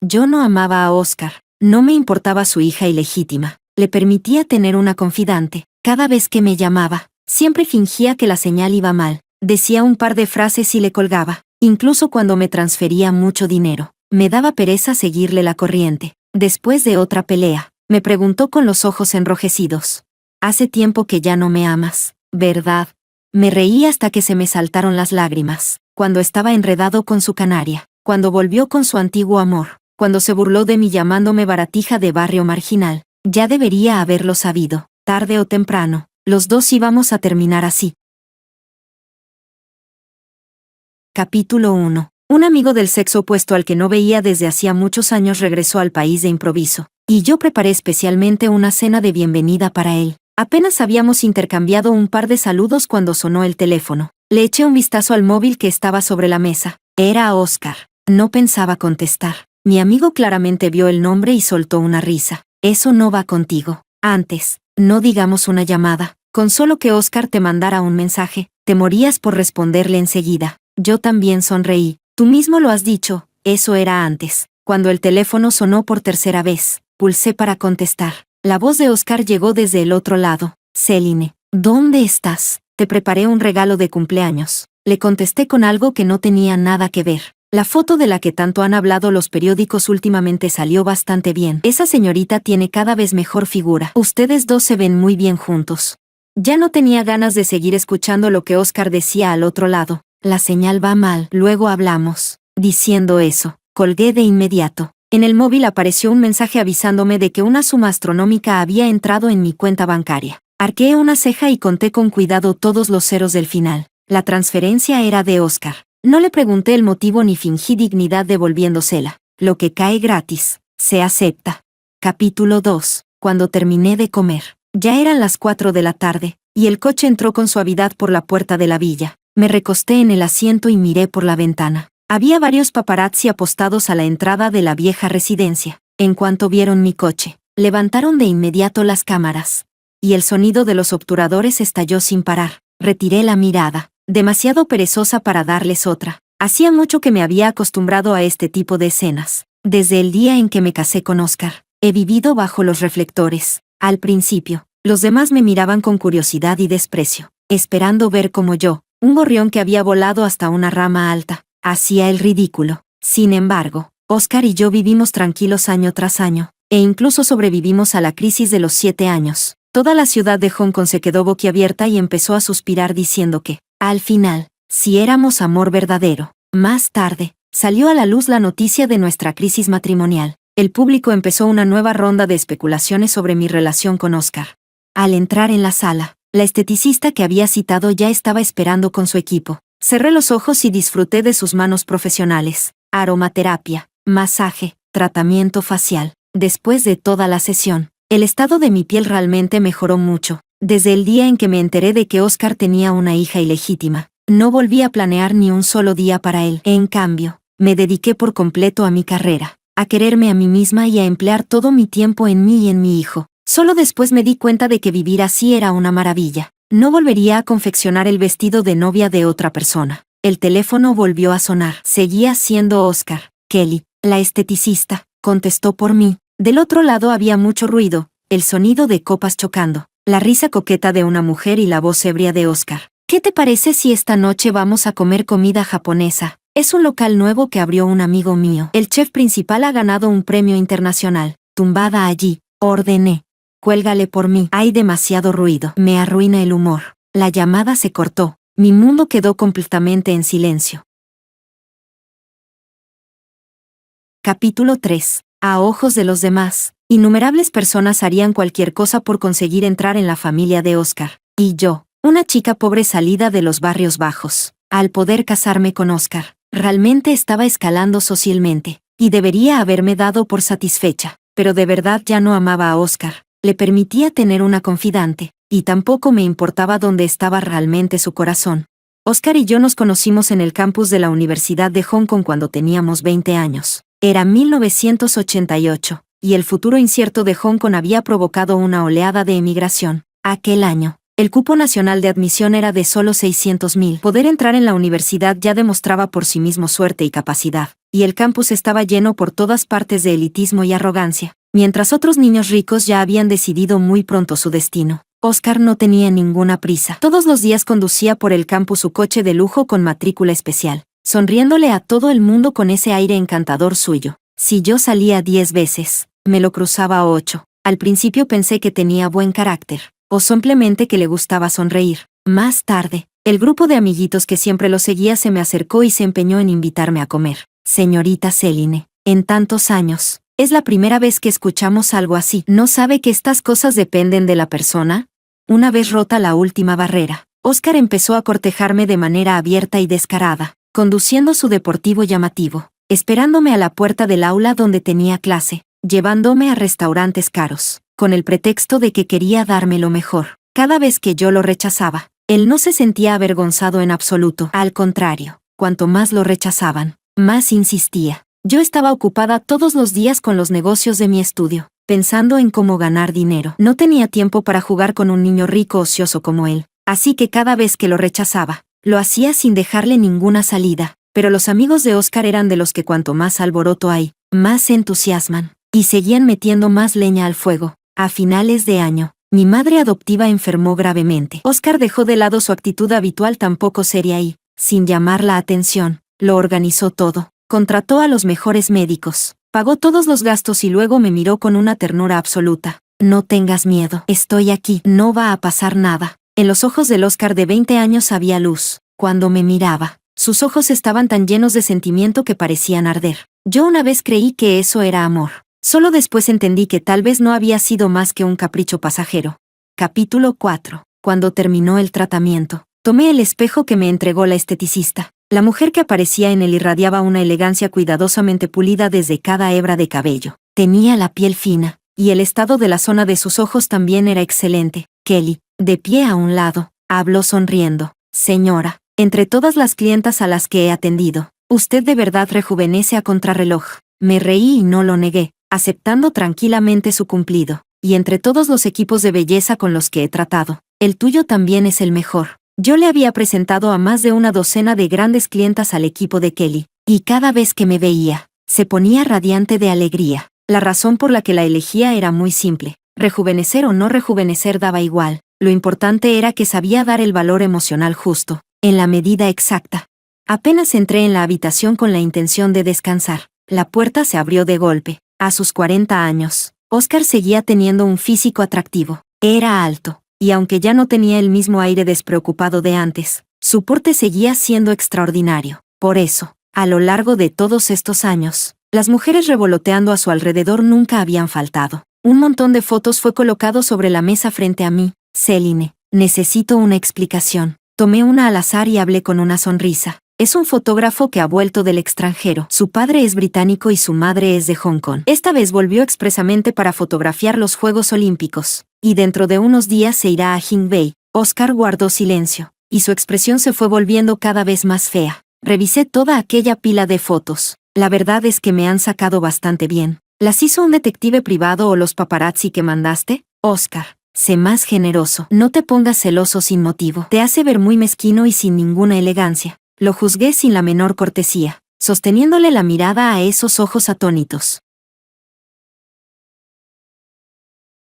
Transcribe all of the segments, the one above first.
Yo no amaba a Oscar, no me importaba su hija ilegítima, le permitía tener una confidante. Cada vez que me llamaba, siempre fingía que la señal iba mal, decía un par de frases y le colgaba, incluso cuando me transfería mucho dinero. Me daba pereza seguirle la corriente. Después de otra pelea, me preguntó con los ojos enrojecidos. Hace tiempo que ya no me amas, ¿verdad? Me reí hasta que se me saltaron las lágrimas, cuando estaba enredado con su canaria, cuando volvió con su antiguo amor, cuando se burló de mí llamándome baratija de barrio marginal. Ya debería haberlo sabido, tarde o temprano, los dos íbamos a terminar así. Capítulo 1. Un amigo del sexo opuesto al que no veía desde hacía muchos años regresó al país de improviso, y yo preparé especialmente una cena de bienvenida para él. Apenas habíamos intercambiado un par de saludos cuando sonó el teléfono. Le eché un vistazo al móvil que estaba sobre la mesa. Era Oscar. No pensaba contestar. Mi amigo claramente vio el nombre y soltó una risa. Eso no va contigo. Antes, no digamos una llamada. Con solo que Oscar te mandara un mensaje, te morías por responderle enseguida. Yo también sonreí. Tú mismo lo has dicho, eso era antes. Cuando el teléfono sonó por tercera vez, pulsé para contestar. La voz de Oscar llegó desde el otro lado. Céline, ¿dónde estás? Te preparé un regalo de cumpleaños. Le contesté con algo que no tenía nada que ver. La foto de la que tanto han hablado los periódicos últimamente salió bastante bien. Esa señorita tiene cada vez mejor figura. Ustedes dos se ven muy bien juntos. Ya no tenía ganas de seguir escuchando lo que Oscar decía al otro lado. La señal va mal, luego hablamos. Diciendo eso, colgué de inmediato. En el móvil apareció un mensaje avisándome de que una suma astronómica había entrado en mi cuenta bancaria. Arqueé una ceja y conté con cuidado todos los ceros del final. La transferencia era de Oscar. No le pregunté el motivo ni fingí dignidad devolviéndosela. Lo que cae gratis, se acepta. Capítulo 2. Cuando terminé de comer, ya eran las 4 de la tarde, y el coche entró con suavidad por la puerta de la villa. Me recosté en el asiento y miré por la ventana. Había varios paparazzi apostados a la entrada de la vieja residencia. En cuanto vieron mi coche, levantaron de inmediato las cámaras. Y el sonido de los obturadores estalló sin parar. Retiré la mirada, demasiado perezosa para darles otra. Hacía mucho que me había acostumbrado a este tipo de escenas. Desde el día en que me casé con Oscar, he vivido bajo los reflectores. Al principio, los demás me miraban con curiosidad y desprecio, esperando ver como yo, un gorrión que había volado hasta una rama alta, hacía el ridículo. Sin embargo, Oscar y yo vivimos tranquilos año tras año, e incluso sobrevivimos a la crisis de los 7 años. Toda la ciudad de Hong Kong se quedó boquiabierta y empezó a suspirar diciendo que, al final, si éramos amor verdadero. Más tarde, salió a la luz la noticia de nuestra crisis matrimonial. El público empezó una nueva ronda de especulaciones sobre mi relación con Oscar. Al entrar en la sala, la esteticista que había citado ya estaba esperando con su equipo. Cerré los ojos y disfruté de sus manos profesionales. Aromaterapia, masaje, tratamiento facial. Después de toda la sesión, el estado de mi piel realmente mejoró mucho. Desde el día en que me enteré de que Oscar tenía una hija ilegítima, no volví a planear ni un solo día para él. En cambio, me dediqué por completo a mi carrera, a quererme a mí misma y a emplear todo mi tiempo en mí y en mi hijo. Solo después me di cuenta de que vivir así era una maravilla. No volvería a confeccionar el vestido de novia de otra persona. El teléfono volvió a sonar. Seguía siendo Oscar. Kelly, la esteticista, contestó por mí. Del otro lado había mucho ruido, el sonido de copas chocando, la risa coqueta de una mujer y la voz ebria de Oscar. ¿Qué te parece si esta noche vamos a comer comida japonesa? Es un local nuevo que abrió un amigo mío. El chef principal ha ganado un premio internacional. Tumbada allí, ordené. Cuélgale por mí. Hay demasiado ruido. Me arruina el humor. La llamada se cortó. Mi mundo quedó completamente en silencio. Capítulo 3. A ojos de los demás, innumerables personas harían cualquier cosa por conseguir entrar en la familia de Oscar. Y yo, una chica pobre salida de los barrios bajos, al poder casarme con Oscar, realmente estaba escalando socialmente, y debería haberme dado por satisfecha. Pero de verdad ya no amaba a Oscar. Le permitía tener una confidante, y tampoco me importaba dónde estaba realmente su corazón. Oscar y yo nos conocimos en el campus de la Universidad de Hong Kong cuando teníamos 20 años. Era 1988, y el futuro incierto de Hong Kong había provocado una oleada de emigración. Aquel año, el cupo nacional de admisión era de solo 600,000. Poder entrar en la universidad ya demostraba por sí mismo suerte y capacidad. y el campus estaba lleno por todas partes de elitismo y arrogancia. Mientras otros niños ricos ya habían decidido muy pronto su destino, Oscar no tenía ninguna prisa. Todos los días conducía por el campus su coche de lujo con matrícula especial, sonriéndole a todo el mundo con ese aire encantador suyo. Si yo salía 10 veces, me lo cruzaba 8. Al principio pensé que tenía buen carácter, o simplemente que le gustaba sonreír. Más tarde, el grupo de amiguitos que siempre lo seguía se me acercó y se empeñó en invitarme a comer. Señorita Céline, en tantos años, es la primera vez que escuchamos algo así. ¿No sabe que estas cosas dependen de la persona? Una vez rota la última barrera, Oscar empezó a cortejarme de manera abierta y descarada, conduciendo su deportivo llamativo, esperándome a la puerta del aula donde tenía clase, llevándome a restaurantes caros, con el pretexto de que quería darme lo mejor. Cada vez que yo lo rechazaba, él no se sentía avergonzado en absoluto. Al contrario, cuanto más lo rechazaban, más insistía. Yo estaba ocupada todos los días con los negocios de mi estudio, pensando en cómo ganar dinero. No tenía tiempo para jugar con un niño rico ocioso como él, así que cada vez que lo rechazaba, lo hacía sin dejarle ninguna salida. Pero los amigos de Oscar eran de los que cuanto más alboroto hay, más se entusiasman, y seguían metiendo más leña al fuego. A finales de año, mi madre adoptiva enfermó gravemente. Oscar dejó de lado su actitud habitual tan poco seria y, sin llamar la atención, lo organizó todo. Contrató a los mejores médicos, pagó todos los gastos y luego me miró con una ternura absoluta. No tengas miedo, estoy aquí, no va a pasar nada. En los ojos del Oscar de 20 años había luz. Cuando me miraba, sus ojos estaban tan llenos de sentimiento que parecían arder. Yo una vez creí que eso era amor. Solo después entendí que tal vez no había sido más que un capricho pasajero. Capítulo 4. Cuando terminó el tratamiento, tomé el espejo que me entregó la esteticista. La mujer que aparecía en él irradiaba una elegancia cuidadosamente pulida desde cada hebra de cabello. Tenía la piel fina, y el estado de la zona de sus ojos también era excelente. Kelly, de pie a un lado, habló sonriendo. Señora, entre todas las clientas a las que he atendido, usted de verdad rejuvenece a contrarreloj. Me reí y no lo negué, aceptando tranquilamente su cumplido. Y entre todos los equipos de belleza con los que he tratado, el tuyo también es el mejor. Yo le había presentado a más de una docena de grandes clientas al equipo de Kelly, y cada vez que me veía, se ponía radiante de alegría. La razón por la que la elegía era muy simple. Rejuvenecer o no rejuvenecer daba igual. Lo importante era que sabía dar el valor emocional justo, en la medida exacta. Apenas entré en la habitación con la intención de descansar, la puerta se abrió de golpe. A sus 40 años, Oscar seguía teniendo un físico atractivo. Era alto, y aunque ya no tenía el mismo aire despreocupado de antes, su porte seguía siendo extraordinario. Por eso, a lo largo de todos estos años, las mujeres revoloteando a su alrededor nunca habían faltado. Un montón de fotos fue colocado sobre la mesa frente a mí. Céline, necesito una explicación. Tomé una al azar y hablé con una sonrisa. Es un fotógrafo que ha vuelto del extranjero. Su padre es británico y su madre es de Hong Kong. Esta vez volvió expresamente para fotografiar los Juegos Olímpicos, y dentro de unos días se irá a Jinbei. Oscar guardó silencio, y su expresión se fue volviendo cada vez más fea. Revisé toda aquella pila de fotos. La verdad es que me han sacado bastante bien. ¿Las hizo un detective privado o los paparazzi que mandaste? Oscar, sé más generoso. No te pongas celoso sin motivo. Te hace ver muy mezquino y sin ninguna elegancia. Lo juzgué sin la menor cortesía, sosteniéndole la mirada a esos ojos atónitos.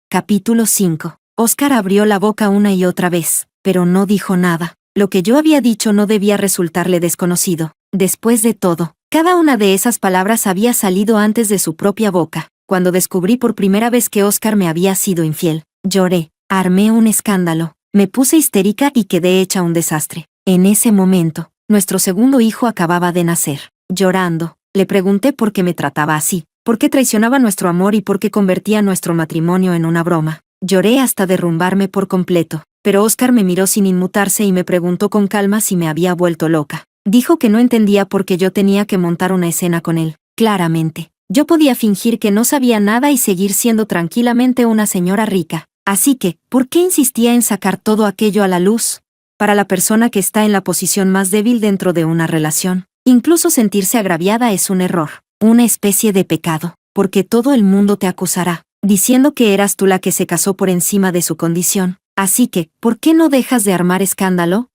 Capítulo 5. Oscar abrió la boca una y otra vez, pero no dijo nada. Lo que yo había dicho no debía resultarle desconocido. Después de todo, cada una de esas palabras había salido antes de su propia boca. Cuando descubrí por primera vez que Oscar me había sido infiel, lloré, armé un escándalo, me puse histérica y quedé hecha un desastre. En ese momento, nuestro segundo hijo acababa de nacer. Llorando, le pregunté por qué me trataba así, por qué traicionaba nuestro amor y por qué convertía nuestro matrimonio en una broma. Lloré hasta derrumbarme por completo, pero Oscar me miró sin inmutarse y me preguntó con calma si me había vuelto loca. Dijo que no entendía por qué yo tenía que montar una escena con él. Claramente, yo podía fingir que no sabía nada y seguir siendo tranquilamente una señora rica. Así que, ¿por qué insistía en sacar todo aquello a la luz? Para la persona que está en la posición más débil dentro de una relación, incluso sentirse agraviada es un error, una especie de pecado, porque todo el mundo te acusará, diciendo que eras tú la que se casó por encima de su condición. Así que, ¿por qué no dejas de armar escándalo?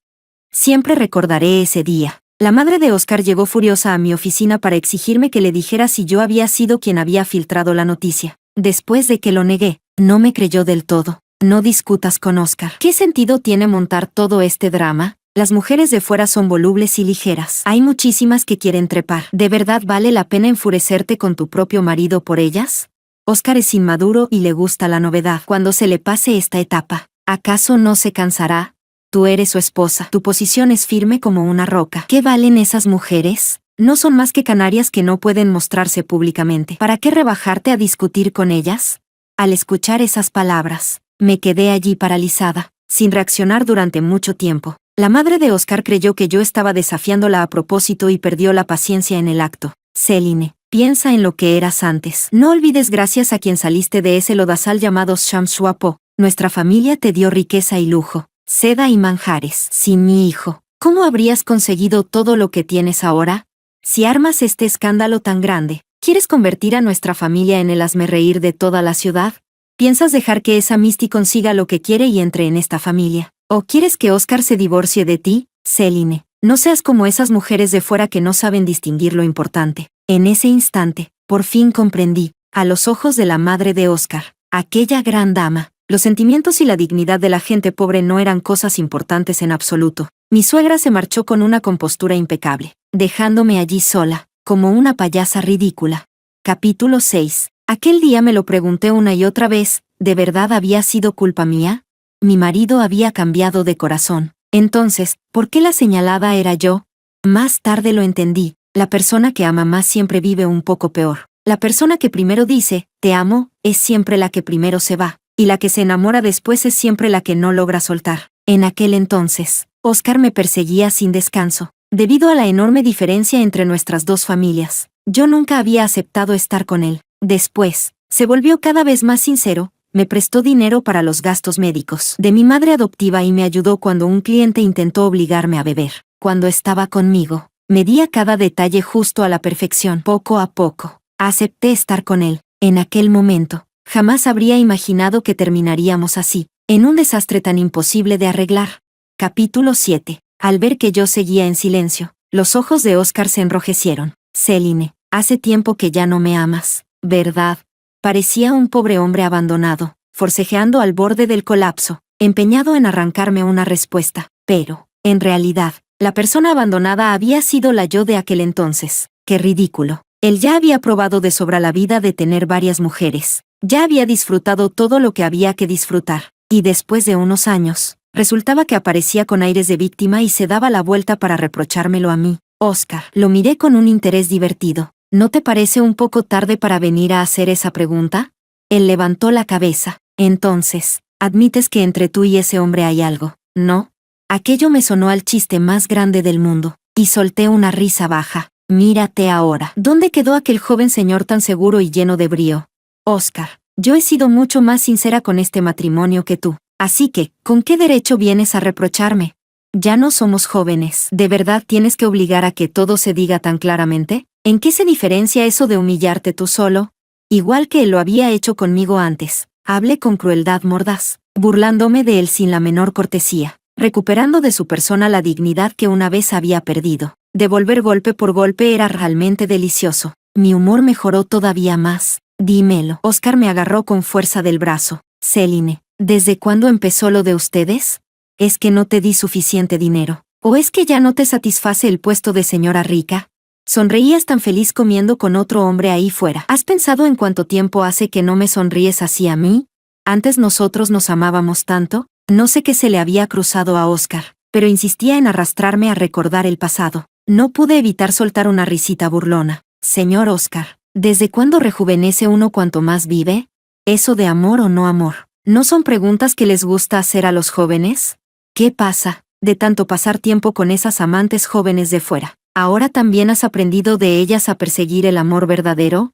Siempre recordaré ese día. La madre de Oscar llegó furiosa a mi oficina para exigirme que le dijera si yo había sido quien había filtrado la noticia. Después de que lo negué, no me creyó del todo. No discutas con Oscar. ¿Qué sentido tiene montar todo este drama? Las mujeres de fuera son volubles y ligeras. Hay muchísimas que quieren trepar. ¿De verdad vale la pena enfurecerte con tu propio marido por ellas? Oscar es inmaduro y le gusta la novedad. Cuando se le pase esta etapa, ¿acaso no se cansará? Tú eres su esposa. Tu posición es firme como una roca. ¿Qué valen esas mujeres? No son más que canarias que no pueden mostrarse públicamente. ¿Para qué rebajarte a discutir con ellas? Al escuchar esas palabras, me quedé allí paralizada, sin reaccionar durante mucho tiempo. La madre de Oscar creyó que yo estaba desafiándola a propósito y perdió la paciencia en el acto. Céline, piensa en lo que eras antes. No olvides gracias a quien saliste de ese lodazal llamado Shamswapo. Nuestra familia te dio riqueza y lujo, seda y manjares. Sin mi hijo, ¿cómo habrías conseguido todo lo que tienes ahora? Si armas este escándalo tan grande, ¿quieres convertir a nuestra familia en el hazmerreír de toda la ciudad? ¿Piensas dejar que esa Misty consiga lo que quiere y entre en esta familia? ¿O quieres que Oscar se divorcie de ti, Céline? No seas como esas mujeres de fuera que no saben distinguir lo importante. En ese instante, por fin comprendí, a los ojos de la madre de Oscar, aquella gran dama, los sentimientos y la dignidad de la gente pobre no eran cosas importantes en absoluto. Mi suegra se marchó con una compostura impecable, dejándome allí sola, como una payasa ridícula. Capítulo 6. Aquel día me lo pregunté una y otra vez, ¿de verdad había sido culpa mía? Mi marido había cambiado de corazón. Entonces, ¿por qué la señalada era yo? Más tarde lo entendí. La persona que ama más siempre vive un poco peor. La persona que primero dice, te amo, es siempre la que primero se va. Y la que se enamora después es siempre la que no logra soltar. En aquel entonces, Oscar me perseguía sin descanso. Debido a la enorme diferencia entre nuestras dos familias, yo nunca había aceptado estar con él. Después, se volvió cada vez más sincero. Me prestó dinero para los gastos médicos de mi madre adoptiva y me ayudó cuando un cliente intentó obligarme a beber. Cuando estaba conmigo, medía cada detalle justo a la perfección. Poco a poco, acepté estar con él. En aquel momento, jamás habría imaginado que terminaríamos así, en un desastre tan imposible de arreglar. Capítulo 7. Al ver que yo seguía en silencio, los ojos de Oscar se enrojecieron. Céline, hace tiempo que ya no me amas, ¿verdad? Parecía un pobre hombre abandonado, forcejeando al borde del colapso, empeñado en arrancarme una respuesta. Pero, en realidad, la persona abandonada había sido la yo de aquel entonces. ¡Qué ridículo! Él ya había probado de sobra la vida de tener varias mujeres. Ya había disfrutado todo lo que había que disfrutar. Y después de unos años, resultaba que aparecía con aires de víctima y se daba la vuelta para reprochármelo a mí. Oscar, lo miré con un interés divertido. ¿No te parece un poco tarde para venir a hacer esa pregunta? Él levantó la cabeza. Entonces, admites que entre tú y ese hombre hay algo, ¿no? Aquello me sonó al chiste más grande del mundo, y solté una risa baja. Mírate ahora. ¿Dónde quedó aquel joven señor tan seguro y lleno de brío? Oscar, yo he sido mucho más sincera con este matrimonio que tú. Así que, ¿con qué derecho vienes a reprocharme? Ya no somos jóvenes. ¿De verdad tienes que obligar a que todo se diga tan claramente? ¿En qué se diferencia eso de humillarte tú solo? Igual que él lo había hecho conmigo antes. Hablé con crueldad mordaz, burlándome de él sin la menor cortesía, recuperando de su persona la dignidad que una vez había perdido. Devolver golpe por golpe era realmente delicioso. Mi humor mejoró todavía más. Dímelo. Oscar me agarró con fuerza del brazo. Céline, ¿desde cuándo empezó lo de ustedes? ¿Es que no te di suficiente dinero? ¿O es que ya no te satisface el puesto de señora rica? Sonreías tan feliz comiendo con otro hombre ahí fuera. ¿Has pensado en cuánto tiempo hace que no me sonríes así a mí? Antes nosotros nos amábamos tanto. No sé qué se le había cruzado a Oscar, pero insistía en arrastrarme a recordar el pasado. No pude evitar soltar una risita burlona. Señor Oscar, ¿desde cuándo rejuvenece uno cuanto más vive? ¿Eso de amor o no amor? ¿No son preguntas que les gusta hacer a los jóvenes? ¿Qué pasa, de tanto pasar tiempo con esas amantes jóvenes de fuera? ¿Ahora también has aprendido de ellas a perseguir el amor verdadero?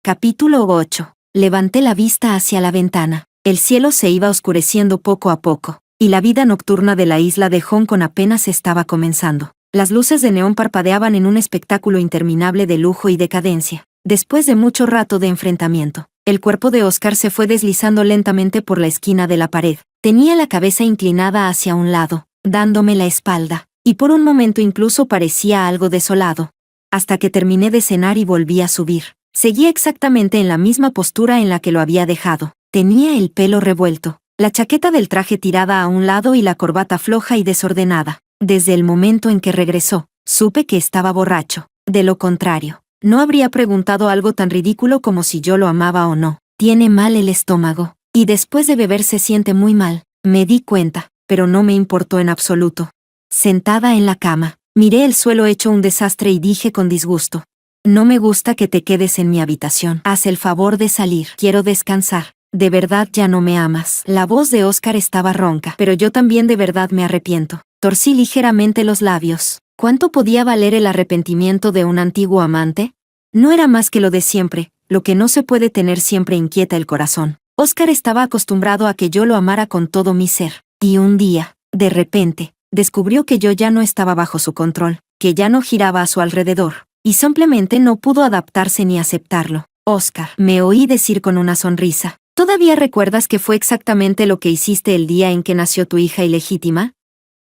Capítulo 8. Levanté la vista hacia la ventana. El cielo se iba oscureciendo poco a poco, y la vida nocturna de la isla de Hong Kong apenas estaba comenzando. Las luces de neón parpadeaban en un espectáculo interminable de lujo y decadencia. Después de mucho rato de enfrentamiento, el cuerpo de Oscar se fue deslizando lentamente por la esquina de la pared. Tenía la cabeza inclinada hacia un lado, dándome la espalda, y por un momento incluso parecía algo desolado. Hasta que terminé de cenar y volví a subir. Seguía exactamente en la misma postura en la que lo había dejado. Tenía el pelo revuelto, la chaqueta del traje tirada a un lado y la corbata floja y desordenada. Desde el momento en que regresó, supe que estaba borracho. De lo contrario, no habría preguntado algo tan ridículo como si yo lo amaba o no. Tiene mal el estómago, y después de beber se siente muy mal. Me di cuenta, pero no me importó en absoluto. Sentada en la cama, miré el suelo hecho un desastre y dije con disgusto: no me gusta que te quedes en mi habitación. Haz el favor de salir. Quiero descansar. De verdad ya no me amas. La voz de Oscar estaba ronca, pero yo también de verdad me arrepiento. Torcí ligeramente los labios. ¿Cuánto podía valer el arrepentimiento de un antiguo amante? No era más que lo de siempre, lo que no se puede tener siempre inquieta el corazón. Oscar estaba acostumbrado a que yo lo amara con todo mi ser. Y un día, de repente, descubrió que yo ya no estaba bajo su control, que ya no giraba a su alrededor, y simplemente no pudo adaptarse ni aceptarlo. Oscar, me oí decir con una sonrisa. ¿Todavía recuerdas que fue exactamente lo que hiciste el día en que nació tu hija ilegítima?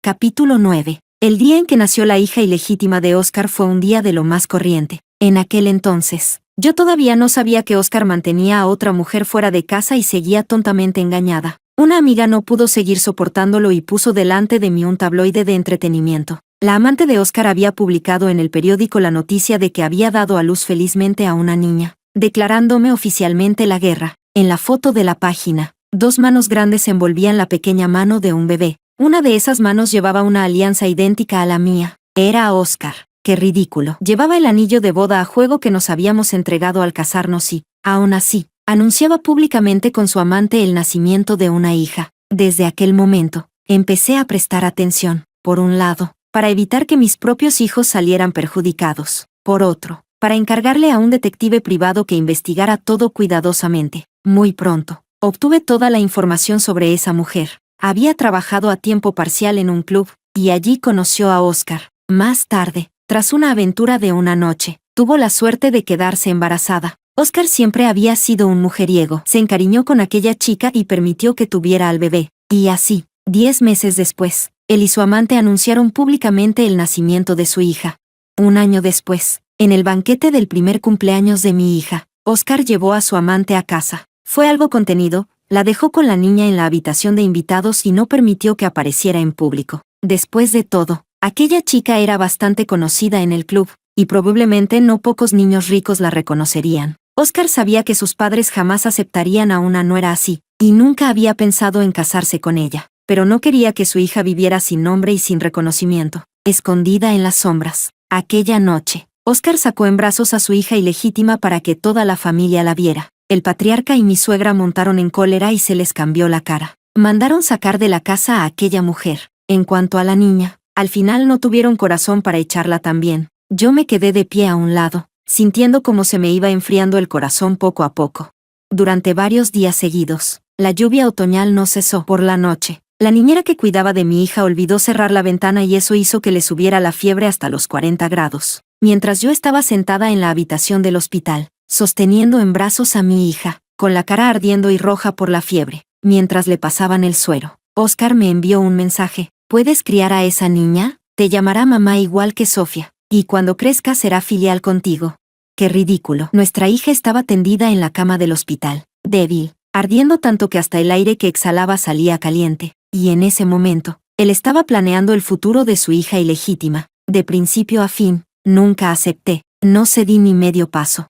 Capítulo 9. El día en que nació la hija ilegítima de Oscar fue un día de lo más corriente. En aquel entonces, yo todavía no sabía que Oscar mantenía a otra mujer fuera de casa y seguía tontamente engañada. Una amiga no pudo seguir soportándolo y puso delante de mí un tabloide de entretenimiento. La amante de Oscar había publicado en el periódico la noticia de que había dado a luz felizmente a una niña, declarándome oficialmente la guerra. En la foto de la página, 2 manos grandes envolvían la pequeña mano de un bebé. Una de esas manos llevaba una alianza idéntica a la mía. Era Oscar. ¡Qué ridículo! Llevaba el anillo de boda a juego que nos habíamos entregado al casarnos y, aún así, anunciaba públicamente con su amante el nacimiento de una hija. Desde aquel momento, empecé a prestar atención, por un lado, para evitar que mis propios hijos salieran perjudicados. Por otro, para encargarle a un detective privado que investigara todo cuidadosamente. Muy pronto, obtuve toda la información sobre esa mujer. Había trabajado a tiempo parcial en un club, y allí conoció a Oscar. Más tarde, tras una aventura de una noche, tuvo la suerte de quedarse embarazada. Oscar siempre había sido un mujeriego. Se encariñó con aquella chica y permitió que tuviera al bebé. Y así, 10 meses después, él y su amante anunciaron públicamente el nacimiento de su hija. Un año después, en el banquete del primer cumpleaños de mi hija, Oscar llevó a su amante a casa. Fue algo contenido, la dejó con la niña en la habitación de invitados y no permitió que apareciera en público. Después de todo, aquella chica era bastante conocida en el club, y probablemente no pocos niños ricos la reconocerían. Oscar sabía que sus padres jamás aceptarían a una nuera así, y nunca había pensado en casarse con ella, pero no quería que su hija viviera sin nombre y sin reconocimiento, escondida en las sombras. Aquella noche, Oscar sacó en brazos a su hija ilegítima para que toda la familia la viera. El patriarca y mi suegra montaron en cólera y se les cambió la cara. Mandaron sacar de la casa a aquella mujer. En cuanto a la niña, al final no tuvieron corazón para echarla también. Yo me quedé de pie a un lado, sintiendo cómo se me iba enfriando el corazón poco a poco. Durante varios días seguidos, la lluvia otoñal no cesó. Por la noche, la niñera que cuidaba de mi hija olvidó cerrar la ventana y eso hizo que le subiera la fiebre hasta los 40 grados. Mientras yo estaba sentada en la habitación del hospital, sosteniendo en brazos a mi hija, con la cara ardiendo y roja por la fiebre, mientras le pasaban el suero, Oscar me envió un mensaje. ¿Puedes criar a esa niña? Te llamará mamá igual que Sofía, y cuando crezca será filial contigo. ¡Qué ridículo! Nuestra hija estaba tendida en la cama del hospital, débil, ardiendo tanto que hasta el aire que exhalaba salía caliente, y en ese momento, él estaba planeando el futuro de su hija ilegítima. De principio a fin, nunca acepté, no cedí ni medio paso.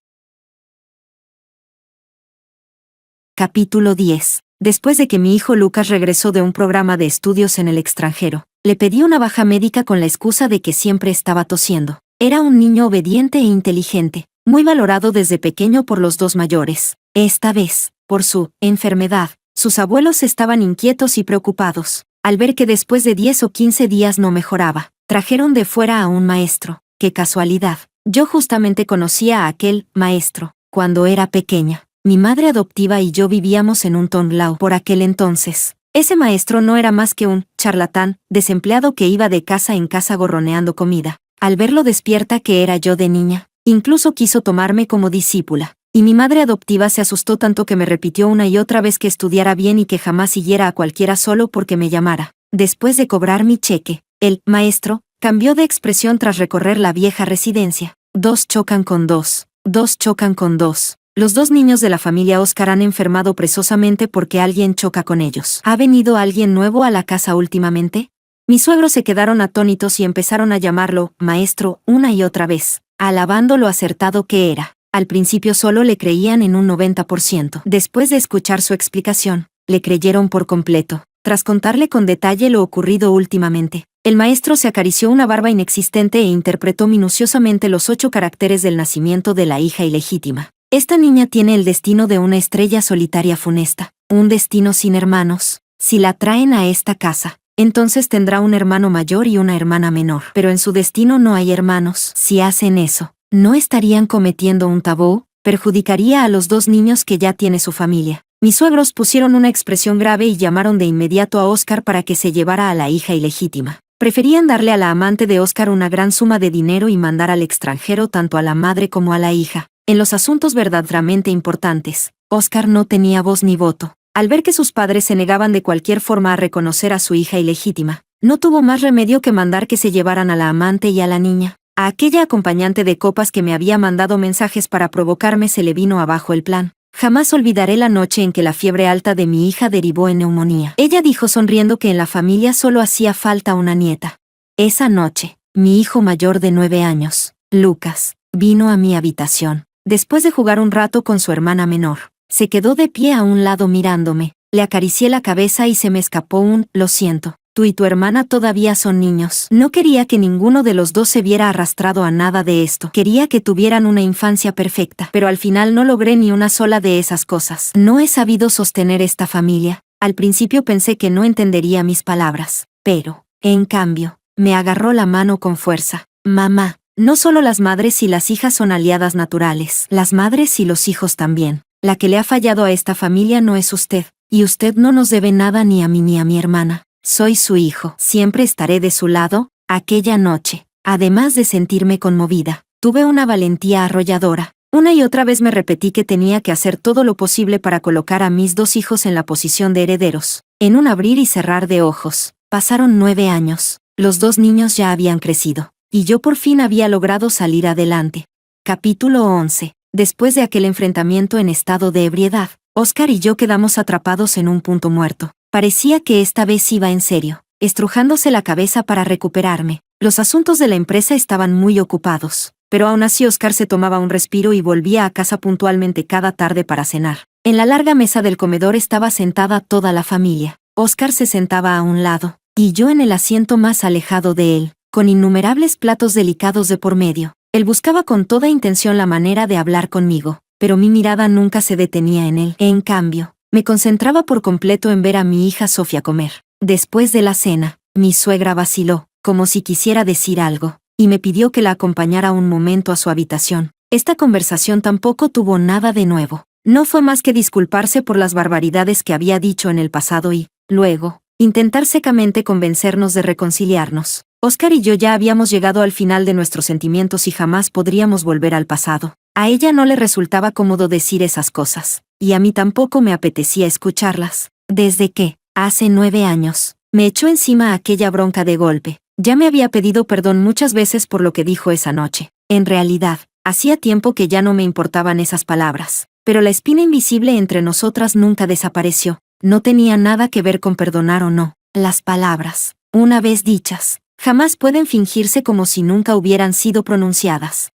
Capítulo 10. Después de que mi hijo Lucas regresó de un programa de estudios en el extranjero, le pedí una baja médica con la excusa de que siempre estaba tosiendo. Era un niño obediente e inteligente, muy valorado desde pequeño por los 2 mayores. Esta vez, por su enfermedad, sus abuelos estaban inquietos y preocupados. Al ver que después de 10 o 15 días no mejoraba, trajeron de fuera a un maestro. ¡Qué casualidad! Yo justamente conocía a aquel maestro cuando era pequeña. Mi madre adoptiva y yo vivíamos en un tonlao por aquel entonces. Ese maestro no era más que un charlatán, desempleado que iba de casa en casa gorroneando comida. Al ver lo despierta que era yo de niña, incluso quiso tomarme como discípula. Y mi madre adoptiva se asustó tanto que me repitió una y otra vez que estudiara bien y que jamás siguiera a cualquiera solo porque me llamara. Después de cobrar mi cheque, el maestro cambió de expresión tras recorrer la vieja residencia. Dos chocan con dos. Dos chocan con dos. Los dos niños de la familia Oscar han enfermado precisamente porque alguien choca con ellos. ¿Ha venido alguien nuevo a la casa últimamente? Mis suegros se quedaron atónitos y empezaron a llamarlo maestro una y otra vez, alabando lo acertado que era. Al principio solo le creían en un 90%. Después de escuchar su explicación, le creyeron por completo. Tras contarle con detalle lo ocurrido últimamente, el maestro se acarició una barba inexistente e interpretó minuciosamente los 8 caracteres del nacimiento de la hija ilegítima. Esta niña tiene el destino de una estrella solitaria funesta, un destino sin hermanos. Si la traen a esta casa, entonces tendrá un hermano mayor y una hermana menor. Pero en su destino no hay hermanos. Si hacen eso, ¿no estarían cometiendo un tabú? Perjudicaría a los 2 niños que ya tiene su familia. Mis suegros pusieron una expresión grave y llamaron de inmediato a Oscar para que se llevara a la hija ilegítima. Preferían darle a la amante de Oscar una gran suma de dinero y mandar al extranjero tanto a la madre como a la hija. En los asuntos verdaderamente importantes, Oscar no tenía voz ni voto. Al ver que sus padres se negaban de cualquier forma a reconocer a su hija ilegítima, no tuvo más remedio que mandar que se llevaran a la amante y a la niña. A aquella acompañante de copas que me había mandado mensajes para provocarme se le vino abajo el plan. Jamás olvidaré la noche en que la fiebre alta de mi hija derivó en neumonía. Ella dijo sonriendo que en la familia solo hacía falta una nieta. Esa noche, mi hijo mayor de 9 años, Lucas, vino a mi habitación. Después de jugar un rato con su hermana menor, se quedó de pie a un lado mirándome. Le acaricié la cabeza y se me escapó un «lo siento. Tú y tu hermana todavía son niños». No quería que ninguno de los dos se viera arrastrado a nada de esto. Quería que tuvieran una infancia perfecta, pero al final no logré ni una sola de esas cosas. No he sabido sostener esta familia. Al principio pensé que no entendería mis palabras, pero, en cambio, me agarró la mano con fuerza. «Mamá, no solo las madres y las hijas son aliadas naturales, las madres y los hijos también. La que le ha fallado a esta familia no es usted, y usted no nos debe nada ni a mí ni a mi hermana. Soy su hijo, siempre estaré de su lado». Aquella noche, además de sentirme conmovida, tuve una valentía arrolladora. Una y otra vez me repetí que tenía que hacer todo lo posible para colocar a mis 2 hijos en la posición de herederos. En un abrir y cerrar de ojos, pasaron 9 años, los 2 niños ya habían crecido, y yo por fin había logrado salir adelante. Capítulo 11. Después de aquel enfrentamiento en estado de ebriedad, Oscar y yo quedamos atrapados en un punto muerto. Parecía que esta vez iba en serio, estrujándose la cabeza para recuperarme. Los asuntos de la empresa estaban muy ocupados, pero aún así Oscar se tomaba un respiro y volvía a casa puntualmente cada tarde para cenar. En la larga mesa del comedor estaba sentada toda la familia. Oscar se sentaba a un lado, y yo en el asiento más alejado de él, con innumerables platos delicados de por medio. Él buscaba con toda intención la manera de hablar conmigo, pero mi mirada nunca se detenía en él. En cambio, me concentraba por completo en ver a mi hija Sofía comer. Después de la cena, mi suegra vaciló, como si quisiera decir algo, y me pidió que la acompañara un momento a su habitación. Esta conversación tampoco tuvo nada de nuevo. No fue más que disculparse por las barbaridades que había dicho en el pasado y, luego, intentar secamente convencernos de reconciliarnos. Oscar y yo ya habíamos llegado al final de nuestros sentimientos y jamás podríamos volver al pasado. A ella no le resultaba cómodo decir esas cosas, y a mí tampoco me apetecía escucharlas. Desde que, hace 9 años, me echó encima aquella bronca de golpe, ya me había pedido perdón muchas veces por lo que dijo esa noche. En realidad, hacía tiempo que ya no me importaban esas palabras, pero la espina invisible entre nosotras nunca desapareció. No tenía nada que ver con perdonar o no. Las palabras, una vez dichas, jamás pueden fingirse como si nunca hubieran sido pronunciadas.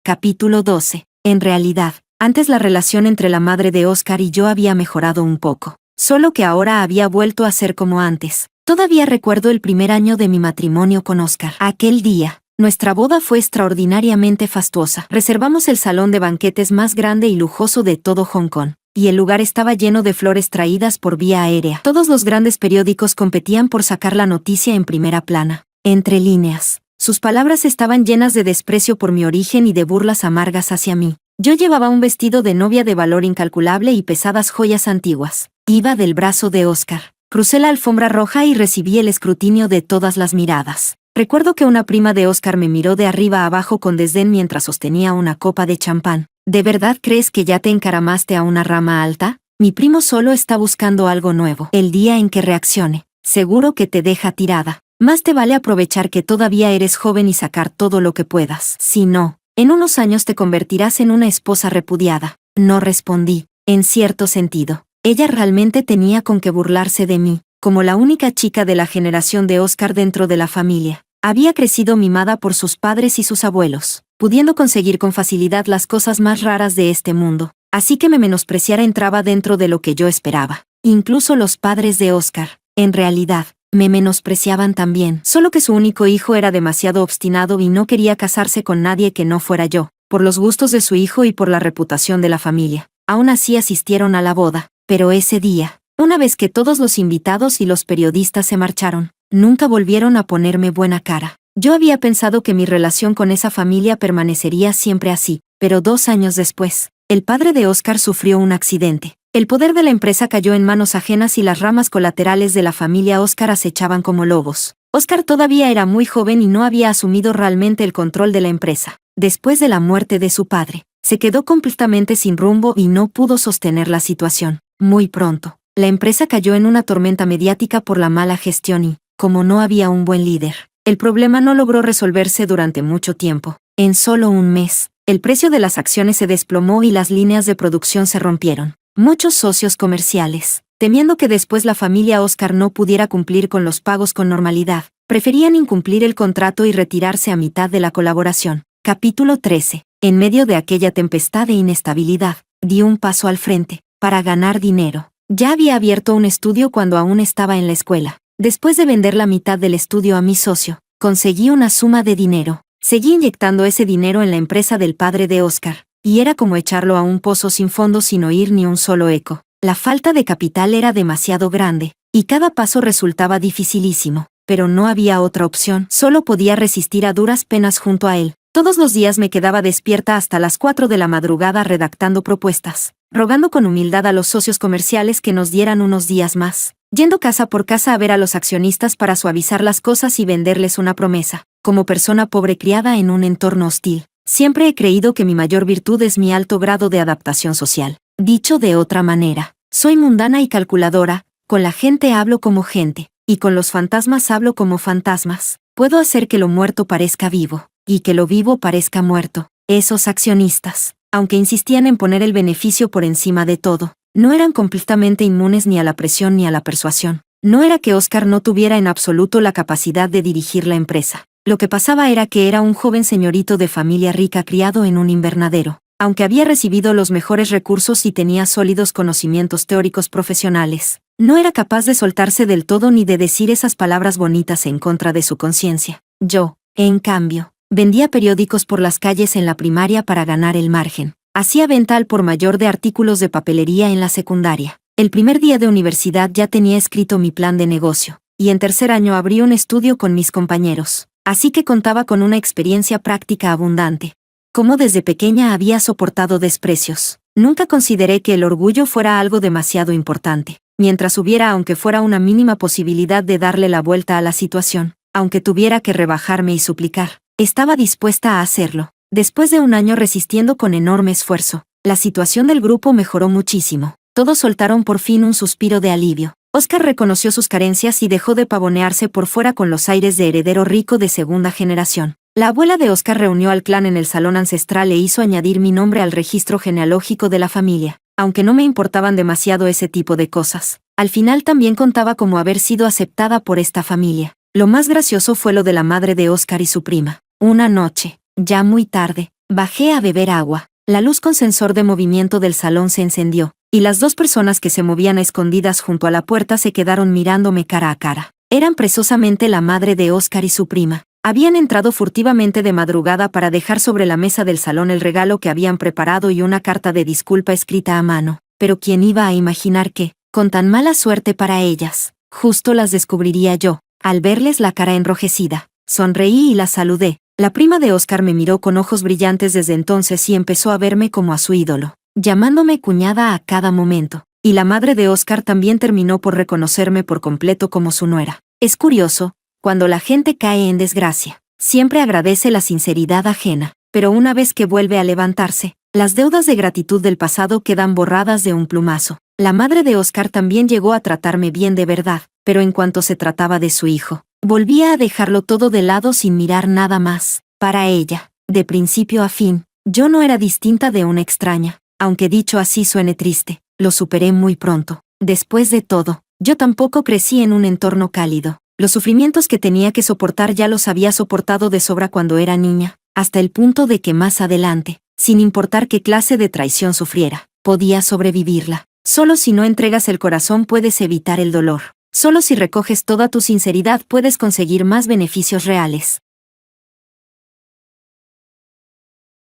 Capítulo 12. En realidad, antes la relación entre la madre de Oscar y yo había mejorado un poco, solo que ahora había vuelto a ser como antes. Todavía recuerdo el primer año de mi matrimonio con Oscar. Aquel día, nuestra boda fue extraordinariamente fastuosa. Reservamos el salón de banquetes más grande y lujoso de todo Hong Kong, y el lugar estaba lleno de flores traídas por vía aérea. Todos los grandes periódicos competían por sacar la noticia en primera plana. Entre líneas, sus palabras estaban llenas de desprecio por mi origen y de burlas amargas hacia mí. Yo llevaba un vestido de novia de valor incalculable y pesadas joyas antiguas. Iba del brazo de Oscar. Crucé la alfombra roja y recibí el escrutinio de todas las miradas. Recuerdo que una prima de Oscar me miró de arriba a abajo con desdén mientras sostenía una copa de champán. ¿De verdad crees que ya te encaramaste a una rama alta? Mi primo solo está buscando algo nuevo. El día en que reaccione, seguro que te deja tirada. Más te vale aprovechar que todavía eres joven y sacar todo lo que puedas. Si no, en unos años te convertirás en una esposa repudiada. No respondí, en cierto sentido. Ella realmente tenía con qué burlarse de mí, como la única chica de la generación de Oscar dentro de la familia. Había crecido mimada por sus padres y sus abuelos, pudiendo conseguir con facilidad las cosas más raras de este mundo. Así que me menospreciara entraba dentro de lo que yo esperaba. Incluso los padres de Oscar, en realidad, me menospreciaban también, solo que su único hijo era demasiado obstinado y no quería casarse con nadie que no fuera yo, por los gustos de su hijo y por la reputación de la familia. Aún así asistieron a la boda, pero ese día, una vez que todos los invitados y los periodistas se marcharon, nunca volvieron a ponerme buena cara. Yo había pensado que mi relación con esa familia permanecería siempre así, pero 2 años después, el padre de Oscar sufrió un accidente. El poder de la empresa cayó en manos ajenas y las ramas colaterales de la familia Oscar acechaban como lobos. Oscar todavía era muy joven y no había asumido realmente el control de la empresa. Después de la muerte de su padre, se quedó completamente sin rumbo y no pudo sostener la situación. Muy pronto, la empresa cayó en una tormenta mediática por la mala gestión y, como no había un buen líder, el problema no logró resolverse durante mucho tiempo. En solo un mes, el precio de las acciones se desplomó y las líneas de producción se rompieron. Muchos socios comerciales, temiendo que después la familia Oscar no pudiera cumplir con los pagos con normalidad, preferían incumplir el contrato y retirarse a mitad de la colaboración. Capítulo 13. En medio de aquella tempestad de inestabilidad, di un paso al frente, para ganar dinero. Ya había abierto un estudio cuando aún estaba en la escuela. Después de vender la mitad del estudio a mi socio, conseguí una suma de dinero. Seguí inyectando ese dinero en la empresa del padre de Oscar, y era como echarlo a un pozo sin fondo sin oír ni un solo eco. La falta de capital era demasiado grande, y cada paso resultaba dificilísimo, pero no había otra opción. Solo podía resistir a duras penas junto a él. Todos los días me quedaba despierta hasta las 4 de la madrugada redactando propuestas, rogando con humildad a los socios comerciales que nos dieran unos días más, yendo casa por casa a ver a los accionistas para suavizar las cosas y venderles una promesa. Como persona pobre criada en un entorno hostil, siempre he creído que mi mayor virtud es mi alto grado de adaptación social. Dicho de otra manera, soy mundana y calculadora, con la gente hablo como gente, y con los fantasmas hablo como fantasmas. Puedo hacer que lo muerto parezca vivo, y que lo vivo parezca muerto. Esos accionistas, aunque insistían en poner el beneficio por encima de todo, no eran completamente inmunes ni a la presión ni a la persuasión. No era que Oscar no tuviera en absoluto la capacidad de dirigir la empresa. Lo que pasaba era que era un joven señorito de familia rica criado en un invernadero. Aunque había recibido los mejores recursos y tenía sólidos conocimientos teóricos profesionales, no era capaz de soltarse del todo ni de decir esas palabras bonitas en contra de su conciencia. Yo, en cambio, vendía periódicos por las calles en la primaria para ganar el margen. Hacía venta al por mayor de artículos de papelería en la secundaria. El primer día de universidad ya tenía escrito mi plan de negocio, y en tercer año abrí un estudio con mis compañeros. Así que contaba con una experiencia práctica abundante. Como desde pequeña había soportado desprecios, nunca consideré que el orgullo fuera algo demasiado importante. Mientras hubiera aunque fuera una mínima posibilidad de darle la vuelta a la situación, aunque tuviera que rebajarme y suplicar, estaba dispuesta a hacerlo. Después de un año resistiendo con enorme esfuerzo, la situación del grupo mejoró muchísimo. Todos soltaron por fin un suspiro de alivio. Oscar reconoció sus carencias y dejó de pavonearse por fuera con los aires de heredero rico de segunda generación. La abuela de Oscar reunió al clan en el salón ancestral e hizo añadir mi nombre al registro genealógico de la familia. Aunque no me importaban demasiado ese tipo de cosas, al final también contaba como haber sido aceptada por esta familia. Lo más gracioso fue lo de la madre de Oscar y su prima. Una noche, ya muy tarde, bajé a beber agua. La luz con sensor de movimiento del salón se encendió, y las 2 personas que se movían a escondidas junto a la puerta se quedaron mirándome cara a cara. Eran precisamente la madre de Oscar y su prima. Habían entrado furtivamente de madrugada para dejar sobre la mesa del salón el regalo que habían preparado y una carta de disculpa escrita a mano. Pero ¿quién iba a imaginar que, con tan mala suerte para ellas, justo las descubriría yo? Al verles la cara enrojecida, sonreí y las saludé. La prima de Oscar me miró con ojos brillantes desde entonces y empezó a verme como a su ídolo, llamándome cuñada a cada momento. Y la madre de Oscar también terminó por reconocerme por completo como su nuera. Es curioso, cuando la gente cae en desgracia, siempre agradece la sinceridad ajena, pero una vez que vuelve a levantarse, las deudas de gratitud del pasado quedan borradas de un plumazo. La madre de Oscar también llegó a tratarme bien de verdad, pero en cuanto se trataba de su hijo, volvía a dejarlo todo de lado sin mirar nada más. Para ella, de principio a fin, yo no era distinta de una extraña, aunque dicho así suene triste, lo superé muy pronto. Después de todo, yo tampoco crecí en un entorno cálido. Los sufrimientos que tenía que soportar ya los había soportado de sobra cuando era niña, hasta el punto de que más adelante, sin importar qué clase de traición sufriera, podía sobrevivirla. Solo si no entregas el corazón puedes evitar el dolor. Solo si recoges toda tu sinceridad puedes conseguir más beneficios reales.